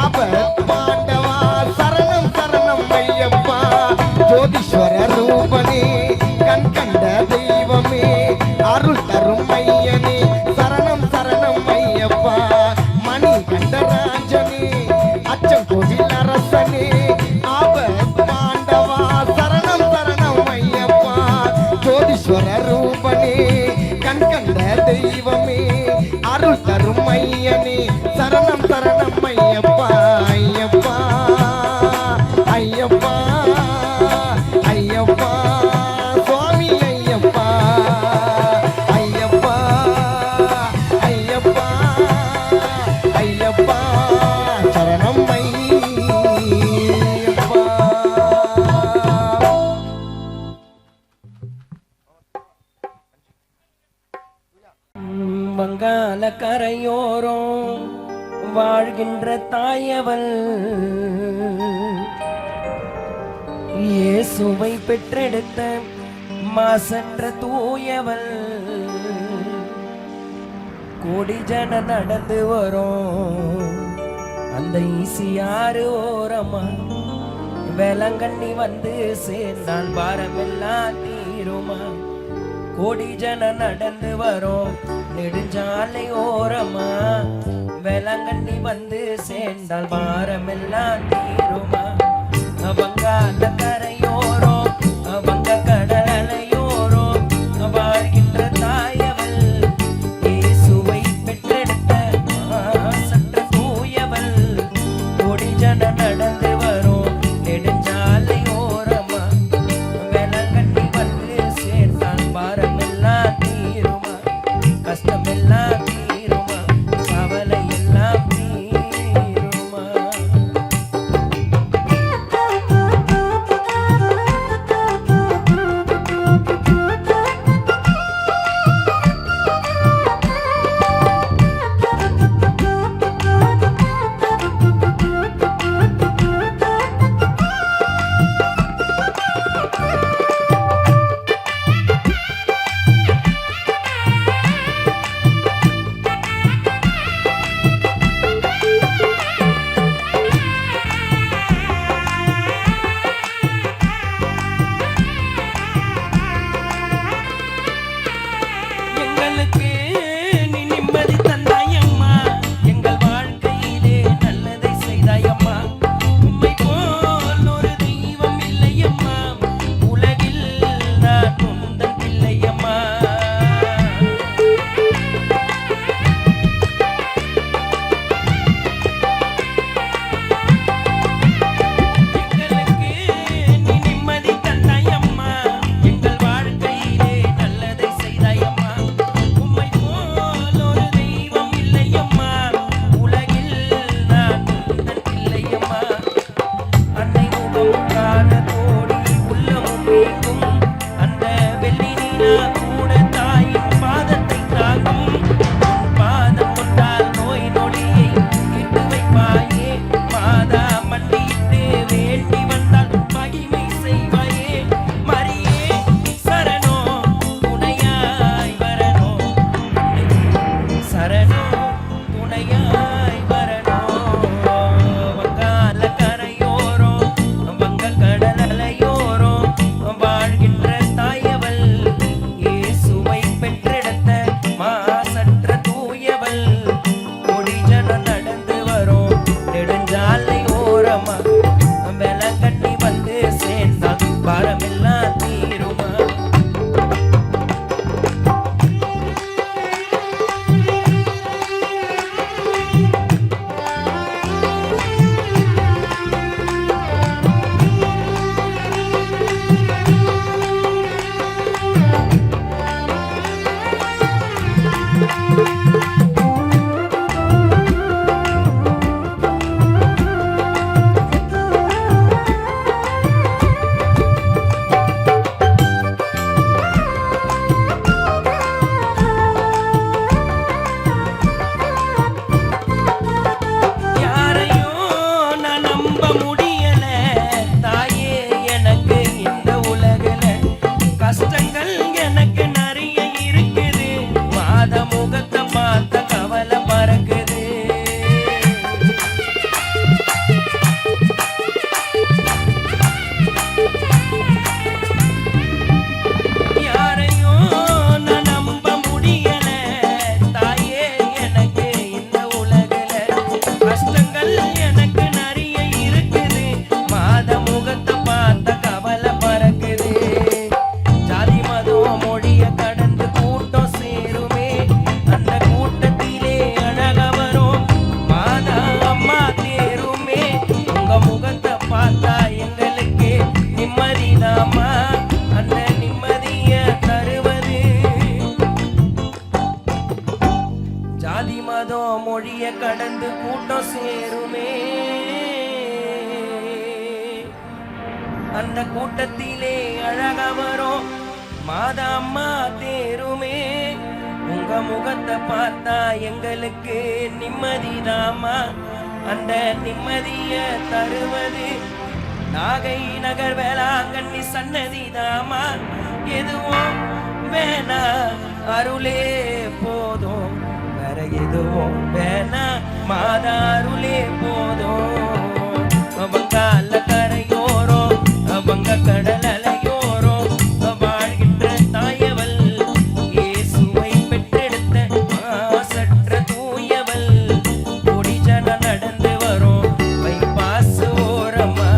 ஆபத் பாண்டவா சரணம் சரணம் ஐயப்பா. ஜோதீஸ்வர ரூபனே கண் கண்ட தெய்வமே அருள் தரும் ஐயனே சரணம் சரணம் ஐயப்பா. மணி கண்டராஜனே அச்சம் கோவில் அரசனே ஆபத் பாண்டவா சரணம் சரணம் ஐயப்பா. ஜோதீஸ்வர ரூபனே கண் கண்ட தெய்வமே அருள் தரும் ஐயனே சரணம் சரணம் ஐயப்பா. ஐயப்பா ஐயப்பா ஐயப்பா சுவாமி ஐயப்பா. ஐயப்பா ஐயப்பா ஐயப்பா சரணம் ஐயப்பா. வங்காள கரையோரம் வாழ்கின்ற தாயவள் இயேசுவை பெற்றெடுத்த மாசற்ற தூயவள். கோடி ஜன நடந்து வரும் அந்த ஈசியாறு ஓரமா வேளங்கண்ணி வந்து சேர்ந்தால் பாரமெல்லாம் தீருமா. கோடி ஜன நடந்து வரும் நெடுஞ்சாலை ஓரமா வேளங்கண்ணி வந்து சேர்ந்தால் பாரமெல்லாம் தீருமா. வங்காள கரையோரம் வங்க கடலையோரம் வாழ்கின்ற தாயவள் இயேசுவை பெற்றெடுத்த சற்று தூயவள் கொடி ஜன நடந்து வரும் நெடுஞ்சாலையோரமா வேளாங்கண்ணி வந்து சேர்ந்தான் பாரமெல்லாம் தீருமா கஷ்டமெல்லாம் தீருமா கவலை எல்லாம் தீருமா எங்களுக்கு நீ நிம்மதி தந்தாயம்மா எங்கள் வாழ்க்கையிலே நல்லதை செய்தாயம்மா உம்மை போல் ஒரு தெய்வம் இல்லையம்மா உலகில் நான் உந்தன் பிள்ளையம்மா எங்களுக்கு நீ நிம்மதி தந்தாயம்மா எங்கள் வாழ்க்கையிலே நல்லதை செய்தாயம்மா உம்மை போல் ஒரு தெய்வம் இல்லையம்மா உலகில் நான் உந்தன் பிள்ளையம்மா அன்னை முகம் காண கோடி உள்ளமும் மேய்க்கும் அந்த வெள்ளி நீரா கூட தாயின் பாதத்தை தாங்கும் உன் பாதம் கொண்டால் நோய் நொடியை தீர்த்து வைப்பாயே மாதா மண்டியிட்டு வேண்டி வந்தால் மகிமை செய்வாயே மரியே சரணோ துணையாய் வரனோ சரணோ துணையாய் வரனோ வங்காள கரையோரம் வங்க கடலையோரம் வாழ்கின்ற தாயவள் இயேசுவை பெற்றெடுத்த மாசற்ற தூயவள் கொடி ஜன நடந்து வரும் நெடுஞ்சாலை ஓரமா வெலங்கண்ணி வந்து சேர்ந்தான் பாரமெல்லாம் தீருமா யாரையும் நான் நம்ப முடியல தாயே எனக்கு இந்த உலகுல கஷ்டங்கள் எனக்கு நிறைய இருக்குது மாத முகத்தை பார்த்த கவலை பறக்குது யாரையும் நான் நம்ப முடியல தாயே எனக்கு இந்த உலகுல கஷ்டங்கள் எனக்கு நிறைய இருக்குது மாத முகத்தை பார்த்த கவலை பறக்குது ஜாதி மதம் மொழிய கடந்து கூட்டம் சேருமே அந்த கூட்டத்திலே அழக வரும் மாதா அம்மா தேருமே உங்க முகத்தை பார்த்தா எங்களுக்கு நிம்மதிதாம்மா அந்த நிம்மதிய தருவது ஜாதி மதம் மொழிய கடந்து கூட்டம் சேருமே அந்த கூட்டத்திலே அழக வரும் மாதா அம்மா தேருமே உங்க முகத்தை பார்த்தா எங்களுக்கு நிம்மதிதாம்மா அந்த நிம்மதிய தருவது நாகை நகர் வேளாங்கண்ணி சன்னதிதாம்மா எதுவும் வேணா அருளே போதும் வேற எதுவும் வேணா மாதா அருளே போதும் வங்காள கரையோரம் வங்க கடலையோரம் வாழ்கின்ற தாயவள் இயேசுவை பெற்றெடுத்த மாசற்ற தூயவள் கொடி ஜன நடந்து வரும் பைபாஸ் ஓரமா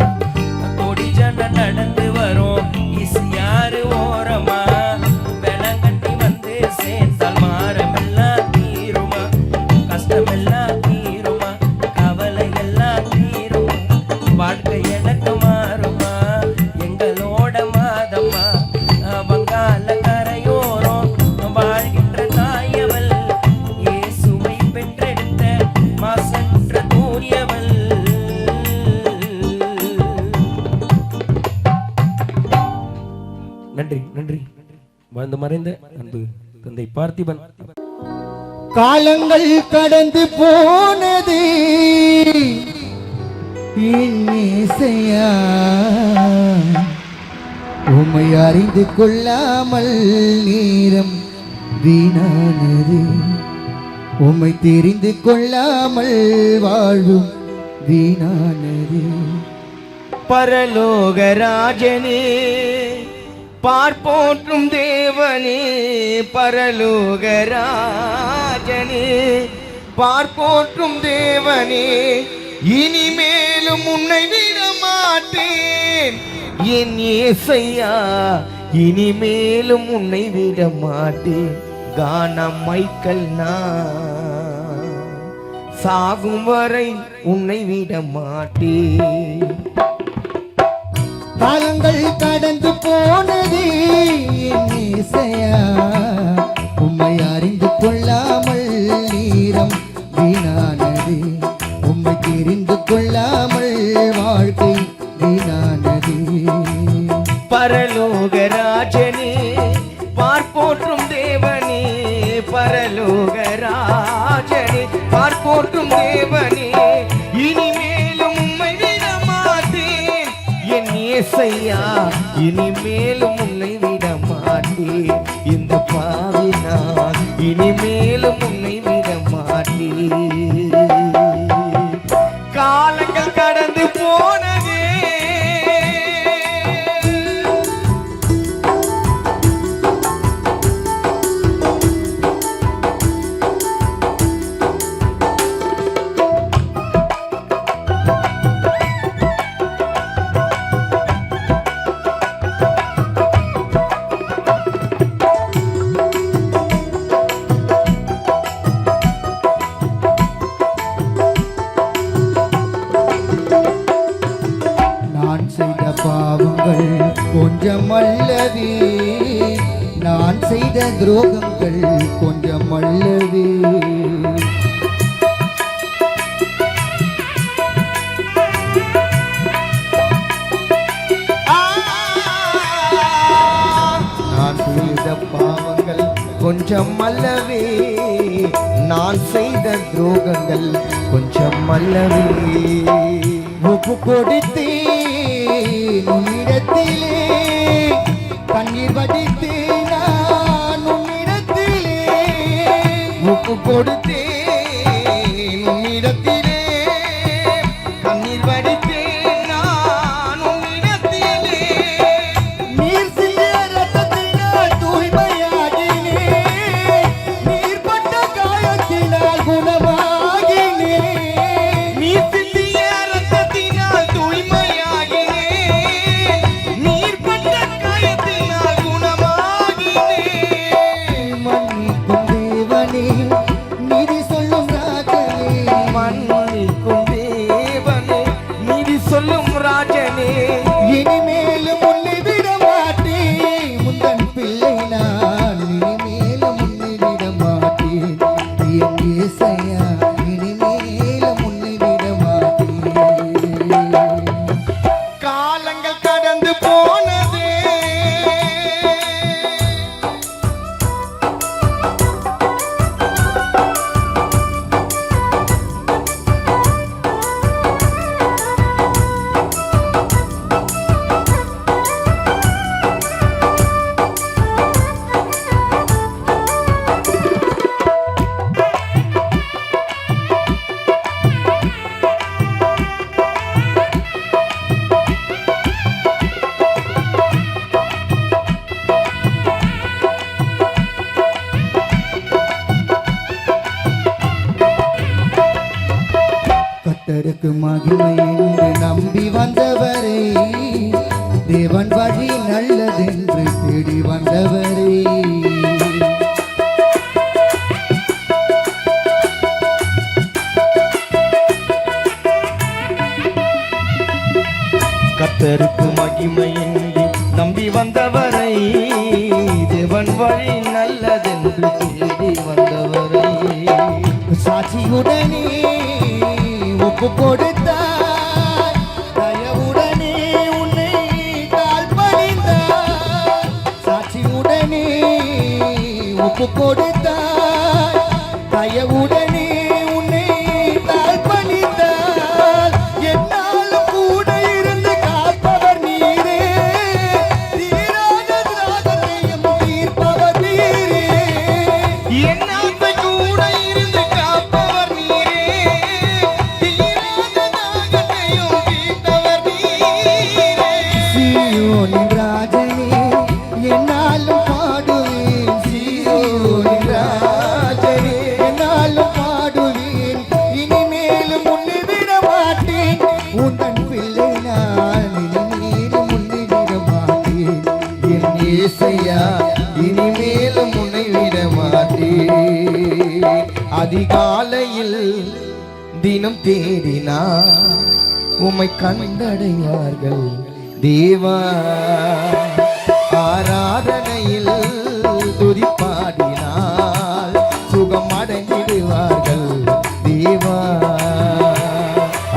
நன்றி நன்றி. வாழ்ந்து மறைந்த அன்பு தந்தை பார்த்திபன். காலங்கள் கடந்து போனது இசையா, உம்மை அறிந்து கொள்ளாமல் நேரம் வீணானது, உம்மை தெரிந்து கொள்ளாமல் வாழும் வீணானது. பரலோகராஜனே பார்ப்போற்றும் தேவனே, பரலோகராஜனே பார்ப்போற்றும் தேவனே, இனிமேலும் உன்னை விட மாட்டேன் என் இயேசையா, இனிமேலும் உன்னை விட மாட்டேன். கானம் மைக்கேல், நான் சாகும் வரை உன்னை விட மாட்டேன். காலங்கள் கடந்து போனது என் இசையா, உம்மை அறிந்து கொள்ளாமல் நேரம் வீணானது, உம்மை தெரிந்து கொள்ளாமல் வாழ்க்கை வீணானது. பரலோகராஜனே பார்ப்போற்றும் தேவனே, பரலோகராஜனே பார்ப்போற்றும் தேவனே, இனிமேலும் உம்மை விட மாட்டேன் என் இயேசையா, இனிமேலும் உன்னை விட மாட்டேன். இந்த பாவி நான் இனிமேலும் உன்னை விட மாட்டேன். காலங்கள் கடந்து போனதே, பாவங்கள் கொஞ்சம் அல்லவே, நான் செய்த துரோகங்கள் கொஞ்சம் அல்லவே. நான் செய்த பாவங்கள் கொஞ்சம் அல்லவே, நான் செய்த துரோகங்கள் கொஞ்சம் அல்லவே. ஒப்பு கொடுத்தே உன்னிடத்திலே, கண்ணீர் வடித்தே நான் உன்னிடத்திலே, ஒப்பு கொடுத்தே உன்னிடத்திலே, கண்ணீர் வடித்தே நான் உன்னிடத்திலே. நீர் சிந்திய ரத்தத்தினால் தூய்மையாகினே, நீர் பட்ட காயத்தினால் குணமாகினே. நீர் சிந்திய ரத்தத்தினால் தூய்மை சொல்லும் ராஜனே, இனிமேலும் உன்னை விட மாட்டேன். முந்தன் பிள்ளை நான் இனிமேலும் உன்னை விட மாட்டேன். என் இயேசையா, இனிமேலும் உன்னை விட மாட்டேன். காலங்கள் கடந்து போனதே, கர்த்தருக்கு மகிமை என்று நம்பி வந்தவரே, தேவன் வழி நல்லதென்று தேடி வந்தவரே. கர்த்தருக்கு மகிமை என்று நம்பி வந்தவரை, தேவன் வழி நல்லதென்று தேடி வந்தவரை. சாட்சியுடனே ஒப்பு கொடுத்தார், தயவுடனே உன்னை கால் பணிந்தார். ஒப்பு கொடுத்தாய் தயவுடனே உன்னை தாழ்பணித்தால் என்னாலும் கூட இருந்து காப்பவர் நீரே தீராத திராகத்தையும் தீர்ப்பவர் நீரே என்னாலும் கூட இருந்து காப்பவர் நீரே தீராத திராகத்தையும் தீர்ப்பவர் நீரே சீயோனின் ராஜனே என்னாலும் பாடுவேன் சீயோனின் ராஜனே என்னாலும் பாடுவேன் இனிமேலும் முன்னே விட மாட்டேன் உந்தன் பிள்ளை நான் இனிமேலும் முன்னே விட மாட்டேன் என் இயேசையா இனிமேலும் முன்னை விட மாட்டேன் அதிகாலையில் தினம் தேடினார் உம்மை கண்டடைவார்கள் தேவா ஆராதனையில் துதிப்பாடினால் சுகம் அடைந்திடுவார்கள் தேவா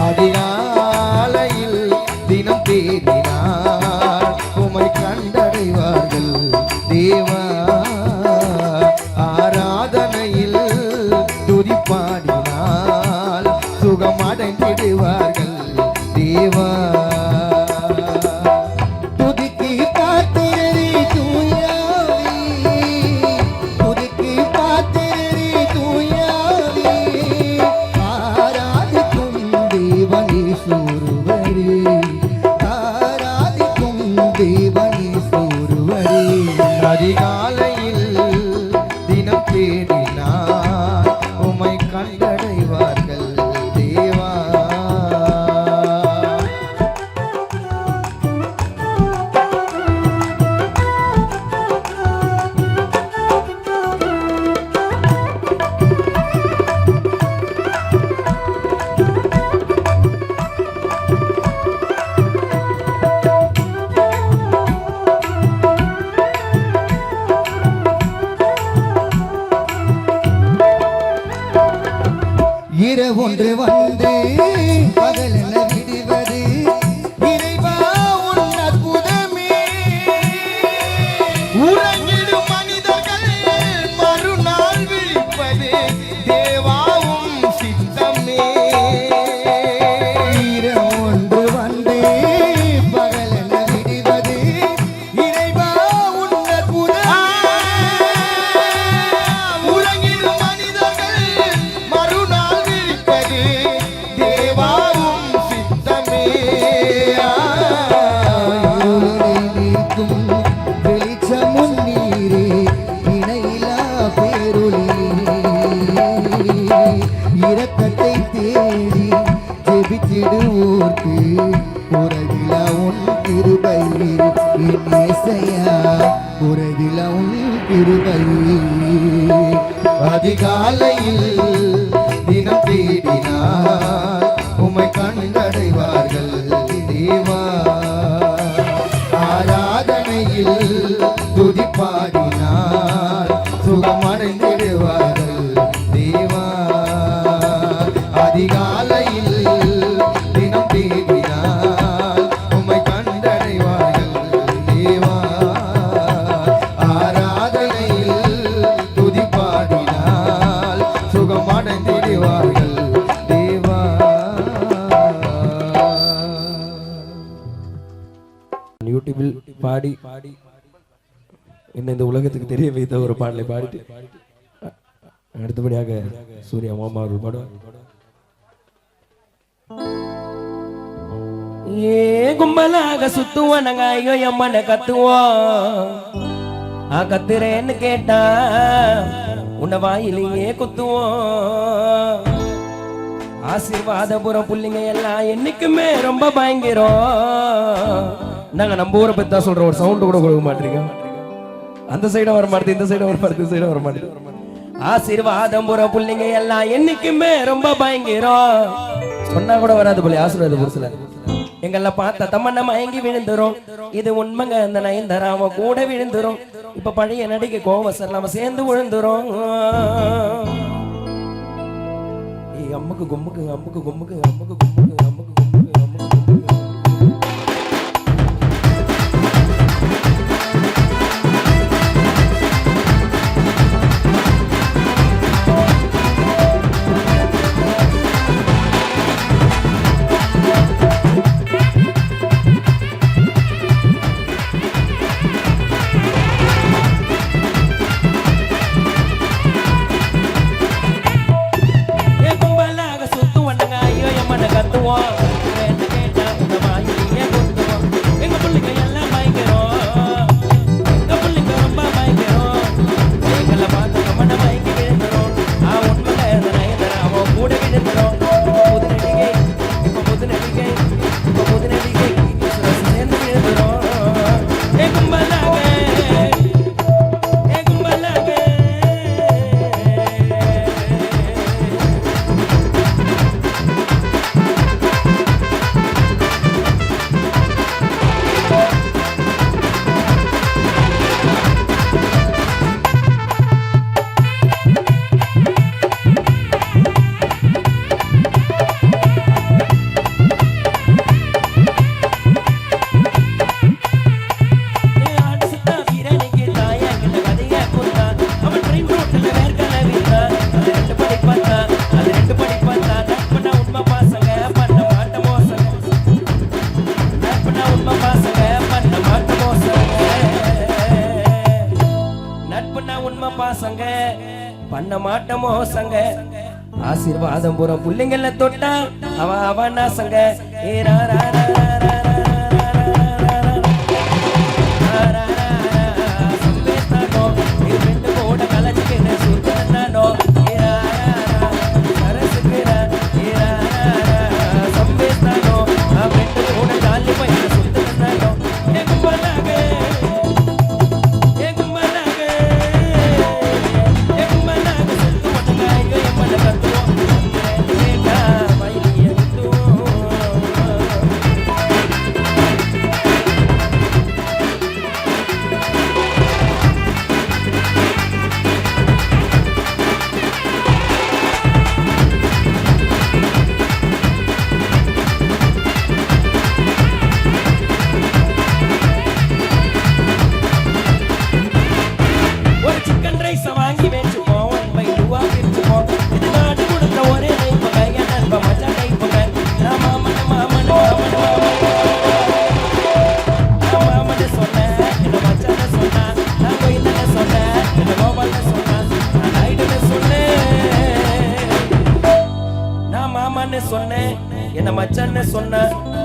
அதிகாலையில் தினம் தேடினார் உம்மை கண்டடைவார்கள் தேவா ஆராதனையில் துதிப்பாடினால் சுகம் அடைந்திடுவார்கள் தேவா துதிக்கு பாத்திரரே தூயாவி துதிக்கு பாத்திரரே தூயாவி ஆராதிக்கும் தேவனே சூருவரே ஆராதிக்கும் தேவனே சூருவரே அதிகாலையில் தினம் தேடினார் உம்மை கண்டடைவார்கள் தேவா இரவொன்று வந்து பகலென விடுவது இறைவா உன் அற்புதமே உறங்கிடும் மனிதர்கள் மறுநாள் விழிப்பது தேவாவும் சித்தமே இரவொன்று வந்து பகலென விடுவது இறைவா உன் அற்புதமே உறங்கிடும் மனிதர்கள் மறுநாள் விழிப்பது தேவாவும் சித்தமே நீக்கும் வெளிச்சமும் நீரே இணையிலா பேருளி இரக்கத்தை தேடி ஜெபித்திடுவோர்க்கு உறவிலா உன் கிருபை என் இயேசையா உறவிலா உன் கிருபை அதிகாலையில் தினம் தேடினார் உம்மை கண்டடைவார்கள் தேவா ஆராதனையில் துதிப்பாடினார் சுகமடைந்திடுவார்கள் தேவா அதிகாலையில் தினம் தேடினார் உம்மை கண்டடைவார்கள் தேவா ஆராதனையில் துதிப்பாடினால் சுகமடைந்திடுவார்கள் தேவா யூடியூபில் பாடி என்ன இந்த உலகத்துக்கு தெரிய வைத்த ஒரு பாடலை பாடிட்டு அடுத்தபடியாக சூர்யா மாமா அவர்கள் பாடுவார். ஏ கும்பலாக சுத்துவோம் நாங்க ஐயோ எம்மனை கத்துவோம் கத்துறேன்னு கேட்டா உன்னை வாயிலேயே குத்துவோம் ஆசீர்வாதபுரம் புள்ளிங்க எல்லாம் என்னைக்குமே ரொம்ப பயங்கரம் நாங்க நம்ம ஊரை பத்தி தான் சொல்றோம் ஒரு சவுண்ட் கூட கொடுக்க மாட்டீங்க அந்த சைடும் வர மாட்டேது இந்த சைடும் வர மாட்டேது இந்த சைடும் வர மாட்டேது ஆசீர்வாதபுரம் புள்ளிங்க எல்லாம் என்னைக்குமே ரொம்ப பயங்கரம் சொன்னா கூட வராது போல ஆசீர்வாத புருஷல எங்கெல்லாம் பார்த்தா தம்மண்ண மயங்கி விழுந்துரும் இது உண்மைங்க அந்த நயன்தாராம கூட விழுந்துரும் இப்ப பழைய நடிகை கோவசர் நம்ம சேர்ந்து விழுந்துரும் அம்முக்கு கும்முக்கு அம்முக்கு கும்முக்கு அம்முக்கு கும்முக்கு அம்முக்கு கும்முக்கு அம்முக்கு கும்முக்கு மாசங்க பண்ண மாட்டோமோ சங்க ஆசீர்வாதம் பூரா புள்ளைங்கள தொட்டா அவனா சங்க ஏ ரா ரா ரா ரா ரா ரா ரா ரா ரா ரா சம்பேஸ்தானோ ஏ ரெண்டு கோட கலச்சிக்கின சுத்தனானோ ஏ ரா ரா ரா சரசுக்குரா ஏ ரா ரா ரா சம்பேஸ்தானோ ஆ ரெண்டு கோட காலி பைய சுத்தனானோ ஏ கும்பலாக சொன்னேன் என்ன மச்சான்னு சொன்ன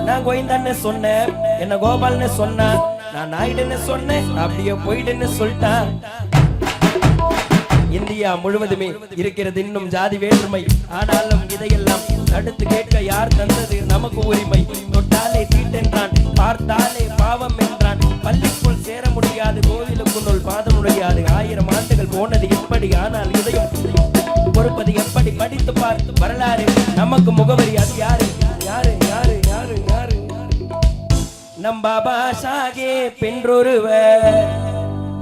நான் கோவிந்தன்னு சொன்னேன் என்ன கோபால்னு சொன்னா நான் நாயுடுன்னு சொன்னேன் அப்படியே போயிடுன்னு சொல்லிட்டான் இந்தியா முழுவதுமே இருக்கிறது இன்னும் ஜாதி வேற்றுமை ஆனாலும் இதையெல்லாம் தடுத்து கேட்க யார் தந்தது நமக்கு உரிமை தொட்டாலே தீட்டென்றான் பார்த்தாலே பாவம் என்றான் பள்ளிக்குள் சேர முடியாது கோவிலுக்குள் பாதம் நுழையாது 1000 ஆண்டுகள் போனது எப்படி ஆனால் இதயம் பொறுப்பது எப்படி படித்து பார்த்து வரலாறு நமக்கு முகவரி அது யாரு யாரு யாரு யாரு யாரு நம் பாபா சாகே பென்றொருவர்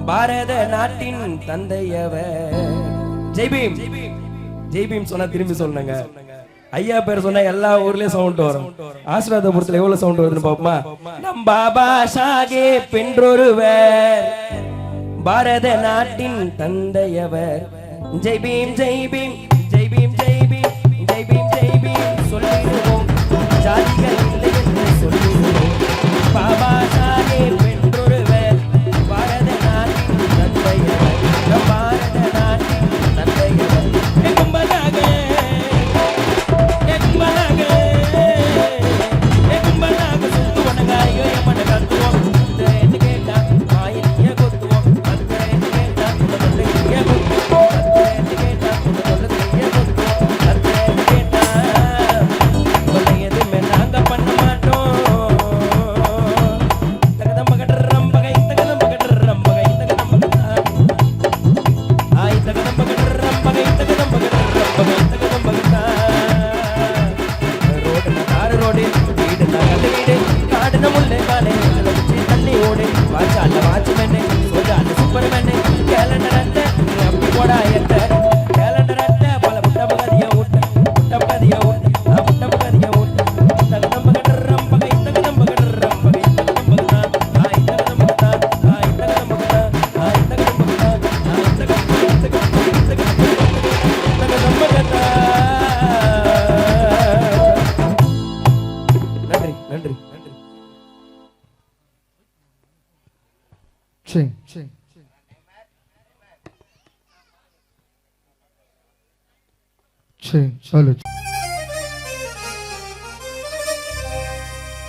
பாரத நாட்டின் தந்தையவர் ஜெய்பீம் ஜெய்பீம் சொன்னா திரும்பி சொன்னாங்க ஐயா பேர் சொன்னா எல்லா ஊர்லயும் சவுண்ட் வரும் ஆசிராதபுரத்துல எவ்வளவு சவுண்ட் வருதுன்னு பாப்போமா நம் பாபா சாகே பென்றொருவர் பாரத நாட்டின் தந்தையவர் ஜெய் பீம் ஜெய் பீம் ஜெய் பீம் ஜெய் பீம் ஜெய் பீம் ஜெய் பீம் சொல்லிடுவோம் ஜாதிகள் இல்லை என்று சொல்லிடுவோம் பாபா சாஹேப் வென்றொருவர் பாரத நாட்டின் தந்தையவர் பாரத நாட்டின் தந்தையவர் கும்பலாக கும்பலாக சுத்து வணங்காயோ எம்மன கத்துவோம் என்ன கேட்டா மாயினிய கொத்துவோம் என்ன கேட்டா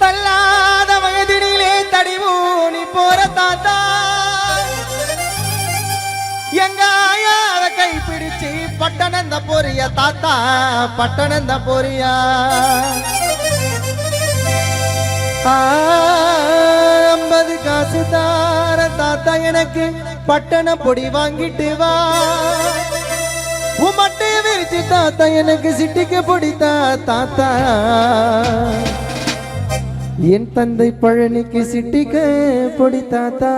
தள்ளாத வயதினிலே தடிமூனி போற தாத்தா எங்க ஆயாவ கை பிடிச்சு பட்டணந்த போறிய தாத்தா பட்டணந்த போறியா 50 காசு தார தாத்தா எனக்கு பட்டண பொடி வாங்கிட்டு வா உமட்டை விரிச்சு தாத்தா எனக்கு சிட்டிக்கு பிடித்தா தாத்தா என் தந்தை பழனிக்கு சிட்டிக்கு பொடி தாத்தா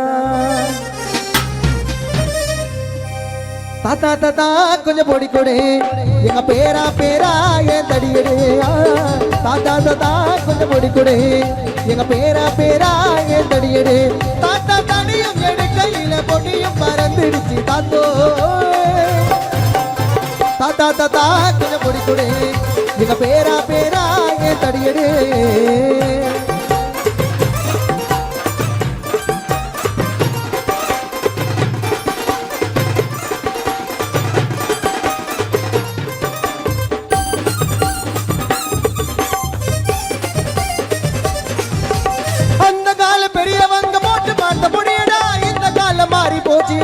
தாத்தா தாத்தா கொஞ்சம் பொடி கொடு எங்க பேரா பேரா ஏன் தடியடு தாத்தா தாத்தா கொஞ்சம் பொடி கொடு எங்க பேரா பேரா ஏன் தடியடு தாத்தா தடியும் எடுக்கையில பொடியும் பறந்துடுச்சு தாத்தோ தாத்தா தாத்தா கொஞ்சம் பொடி கொடு எங்க பேரா பேரா ஏன் தடியடு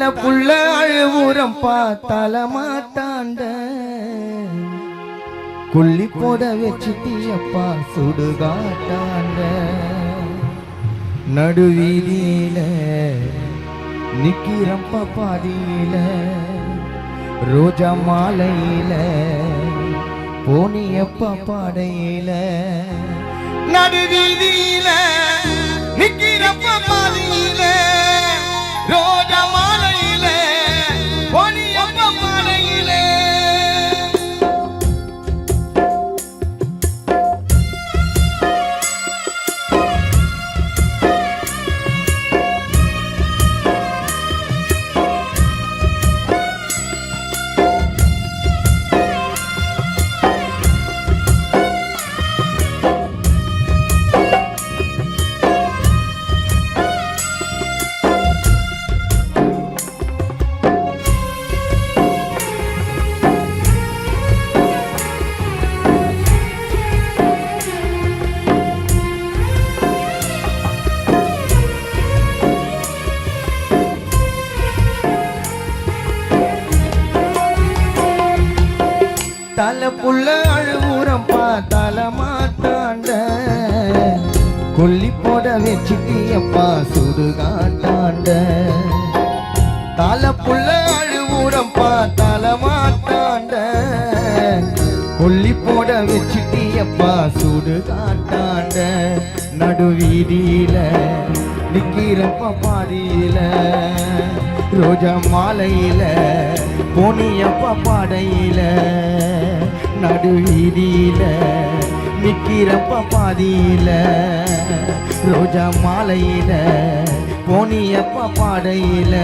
தலை புள்ள அழுவுரம் பார்த்தால மாட்டாண்ட கொல்லி போட வச்சுட்டியப்பா சுடுகாட்டாண்ட நடுவீதியில நிக்கிறப்ப பாதியில ரோஜா மாலையில போனியப்ப பாடையில நடுவீதியில நிக்கிறப்ப பாதியில ரோஜா மாலையில போனியப்ப பாடையில தலை புள்ள அழுவுரம் பார்த்தால மாட்டாண்ட கொல்லி போட வச்சுட்டியப்பா சுடுகாட்டாண்ட தலை புள்ள அழுவுரம் பார்த்தால மாட்டாண்ட கொல்லி போட வச்சுட்டியப்பா சுடுகாட்டாண்ட நடுவீதியில நிக்கிறப்ப பாதியில ரோஜா மாலையில போனியப்ப பாடையில நடுவீதியில நிக்கிறப்ப பாதியில ரோஜா மாலையில போனியப்ப பாடையில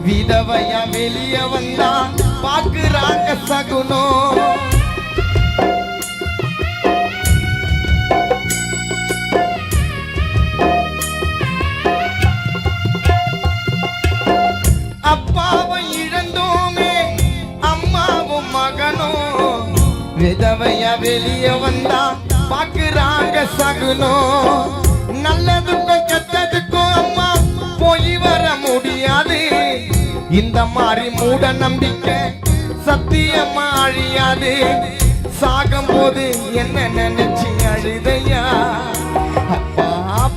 விதவையா வெளிய வந்தா பாக்குறாங்க சகுனம் அப்பாவை இழந்தோமே அம்மாவும் மகனும் விதவையா வெளிய வந்தா பாக்குறாங்க சகுனம் நல்லதுக்கும் கெட்டதுக்கும் அம்மா போய் வர முடியாது இந்த மாதிரி மூட நம்பிக்கை சத்தியமா அழியாது சாகும் போது என்ன நினைச்சு அழுதையா அப்பா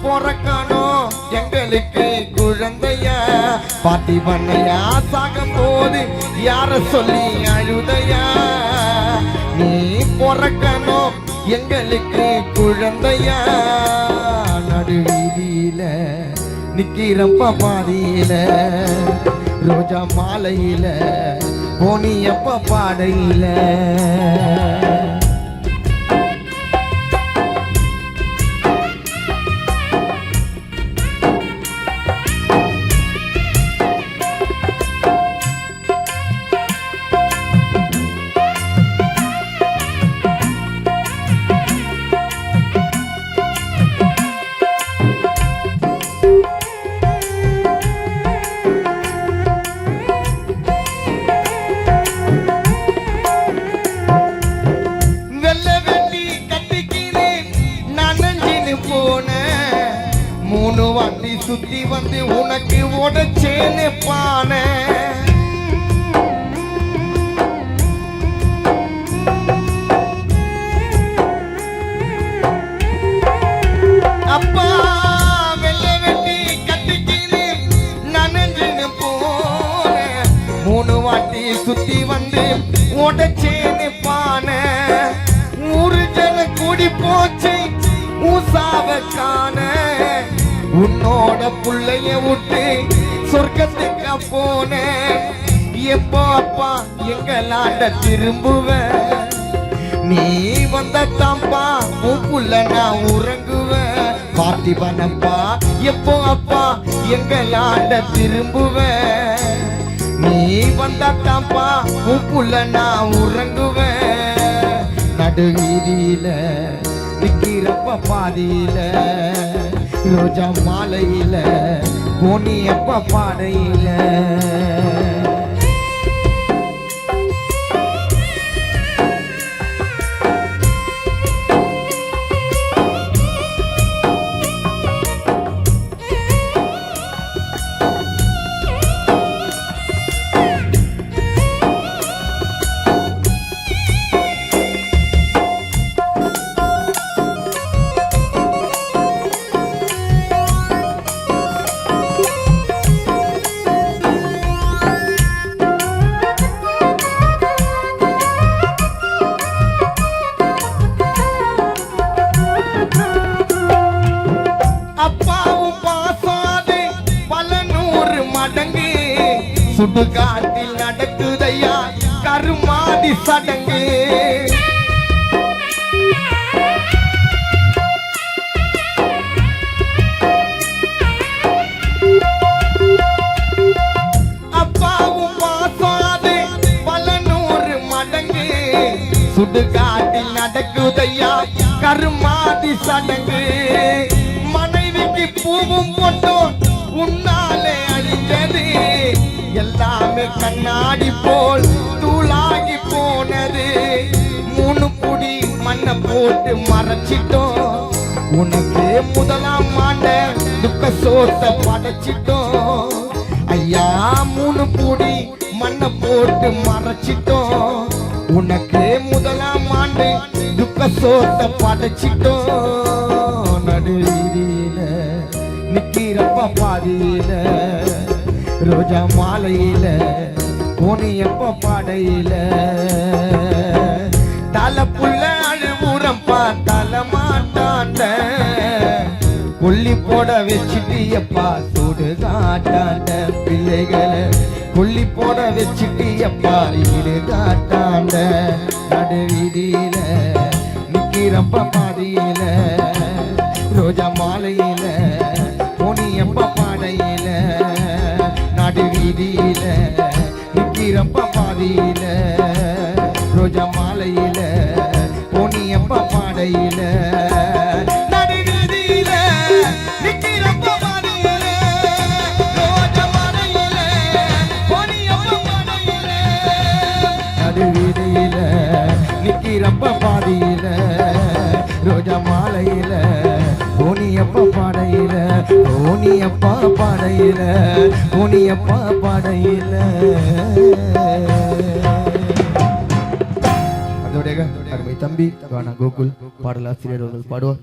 பிறக்கணும் எங்களுக்கு குழந்தையா பாட்டி பண்ணையா சாகும் போது யார சொல்லி அழுதையா நீ பிறக்கணும் எங்களுக்கு குழந்தையா நடுவீதியில நிக்கிறப்ப பாதியில ரோஜா மாலையில போனியப்ப பாடையில சுத்தி வந்து உனக்கு உடச்சேன்னு பானை அப்பா வெள்ளை வெட்டி கட்டிக்கின்னு நனஞ்சுன்னு போன 3 வாட்டி சுத்தி வந்து உடச்சேன்னு பானை ஊரு ஜன கூடி போச்சு ஊசா காண உன்னோட புள்ளைய விட்டு சொர்க்கத்துக்கு போன எப்போ அப்பா எங்களாண்ட திரும்புவ நீ வந்த தாம்பா உப்புள்ள நான் உறங்குவேன் பார்த்திபனப்பா எப்போ அப்பா எங்களாண்ட திரும்புவேன் நீ வந்த தாம்பா உப்புள்ள நான் உறங்குவேன் நடுவீதியில நிக்கிறப்ப பாதியில ரோஜா மாலையில போனியப்ப பாடையில சுடுகாட்டில் நடக்குதையா கருமாதி சடங்கு அப்பாவும் பாசாது பல 100 மடங்கு சுடுகாட்டில் நடக்குதையா கருமாதி சடங்கு மனைவிக்கு பூவும் போட்டோம் உன்னாலே அழிந்தது எல்லாமே கண்ணாடி போல் தூளாகி போனது 3 புடி மண்ணை போட்டு மறைச்சிட்டோம் உனக்கு முதலாம் ஆண்ட துக்க சோத்தை படைச்சிட்டோம் ஐயா 3 புடி மண்ணை போட்டு மறைச்சிட்டோம் உனக்கு முதலாம் ஆண்டு துக்க சோத்தை படைச்சிட்டோம் நடுவீதியில நிக்கிறப்ப பாதியில ரோஜா மாலையில போனியப்ப பாடையில தலை புள்ள அழுவுறம் பார்த்தால மாட்டாண்ட கொல்லி போட வச்சுட்டியப்பா சூடு காட்டாண்ட பிள்ளைகளை கொல்லி போட வச்சுட்டியப்பா ஈடு காட்டாண்ட நடுவீதியில நிக்கிறப்ப பாதியில ரோஜா மாலையில போனியப்ப பாடையில நடுவீதியில நிக்கிறப்ப பாதியில ரோஜா மாலையில போனியப்ப பாடையில நடுவீதியில நிக்கிறப்ப பாதியில ரோஜா மாலையில போனியப்ப பாடையில நடுவீதியில நிக்கிறப்ப பாதியில ரோஜா மாலையில போனியப்ப பாடையில போனியப்பா பாடையில போனியப்பா பாடையில அதோட அருமை தம்பி கானா கோகுல் பாடலாசிரியர் அவர்கள் பாடுவார்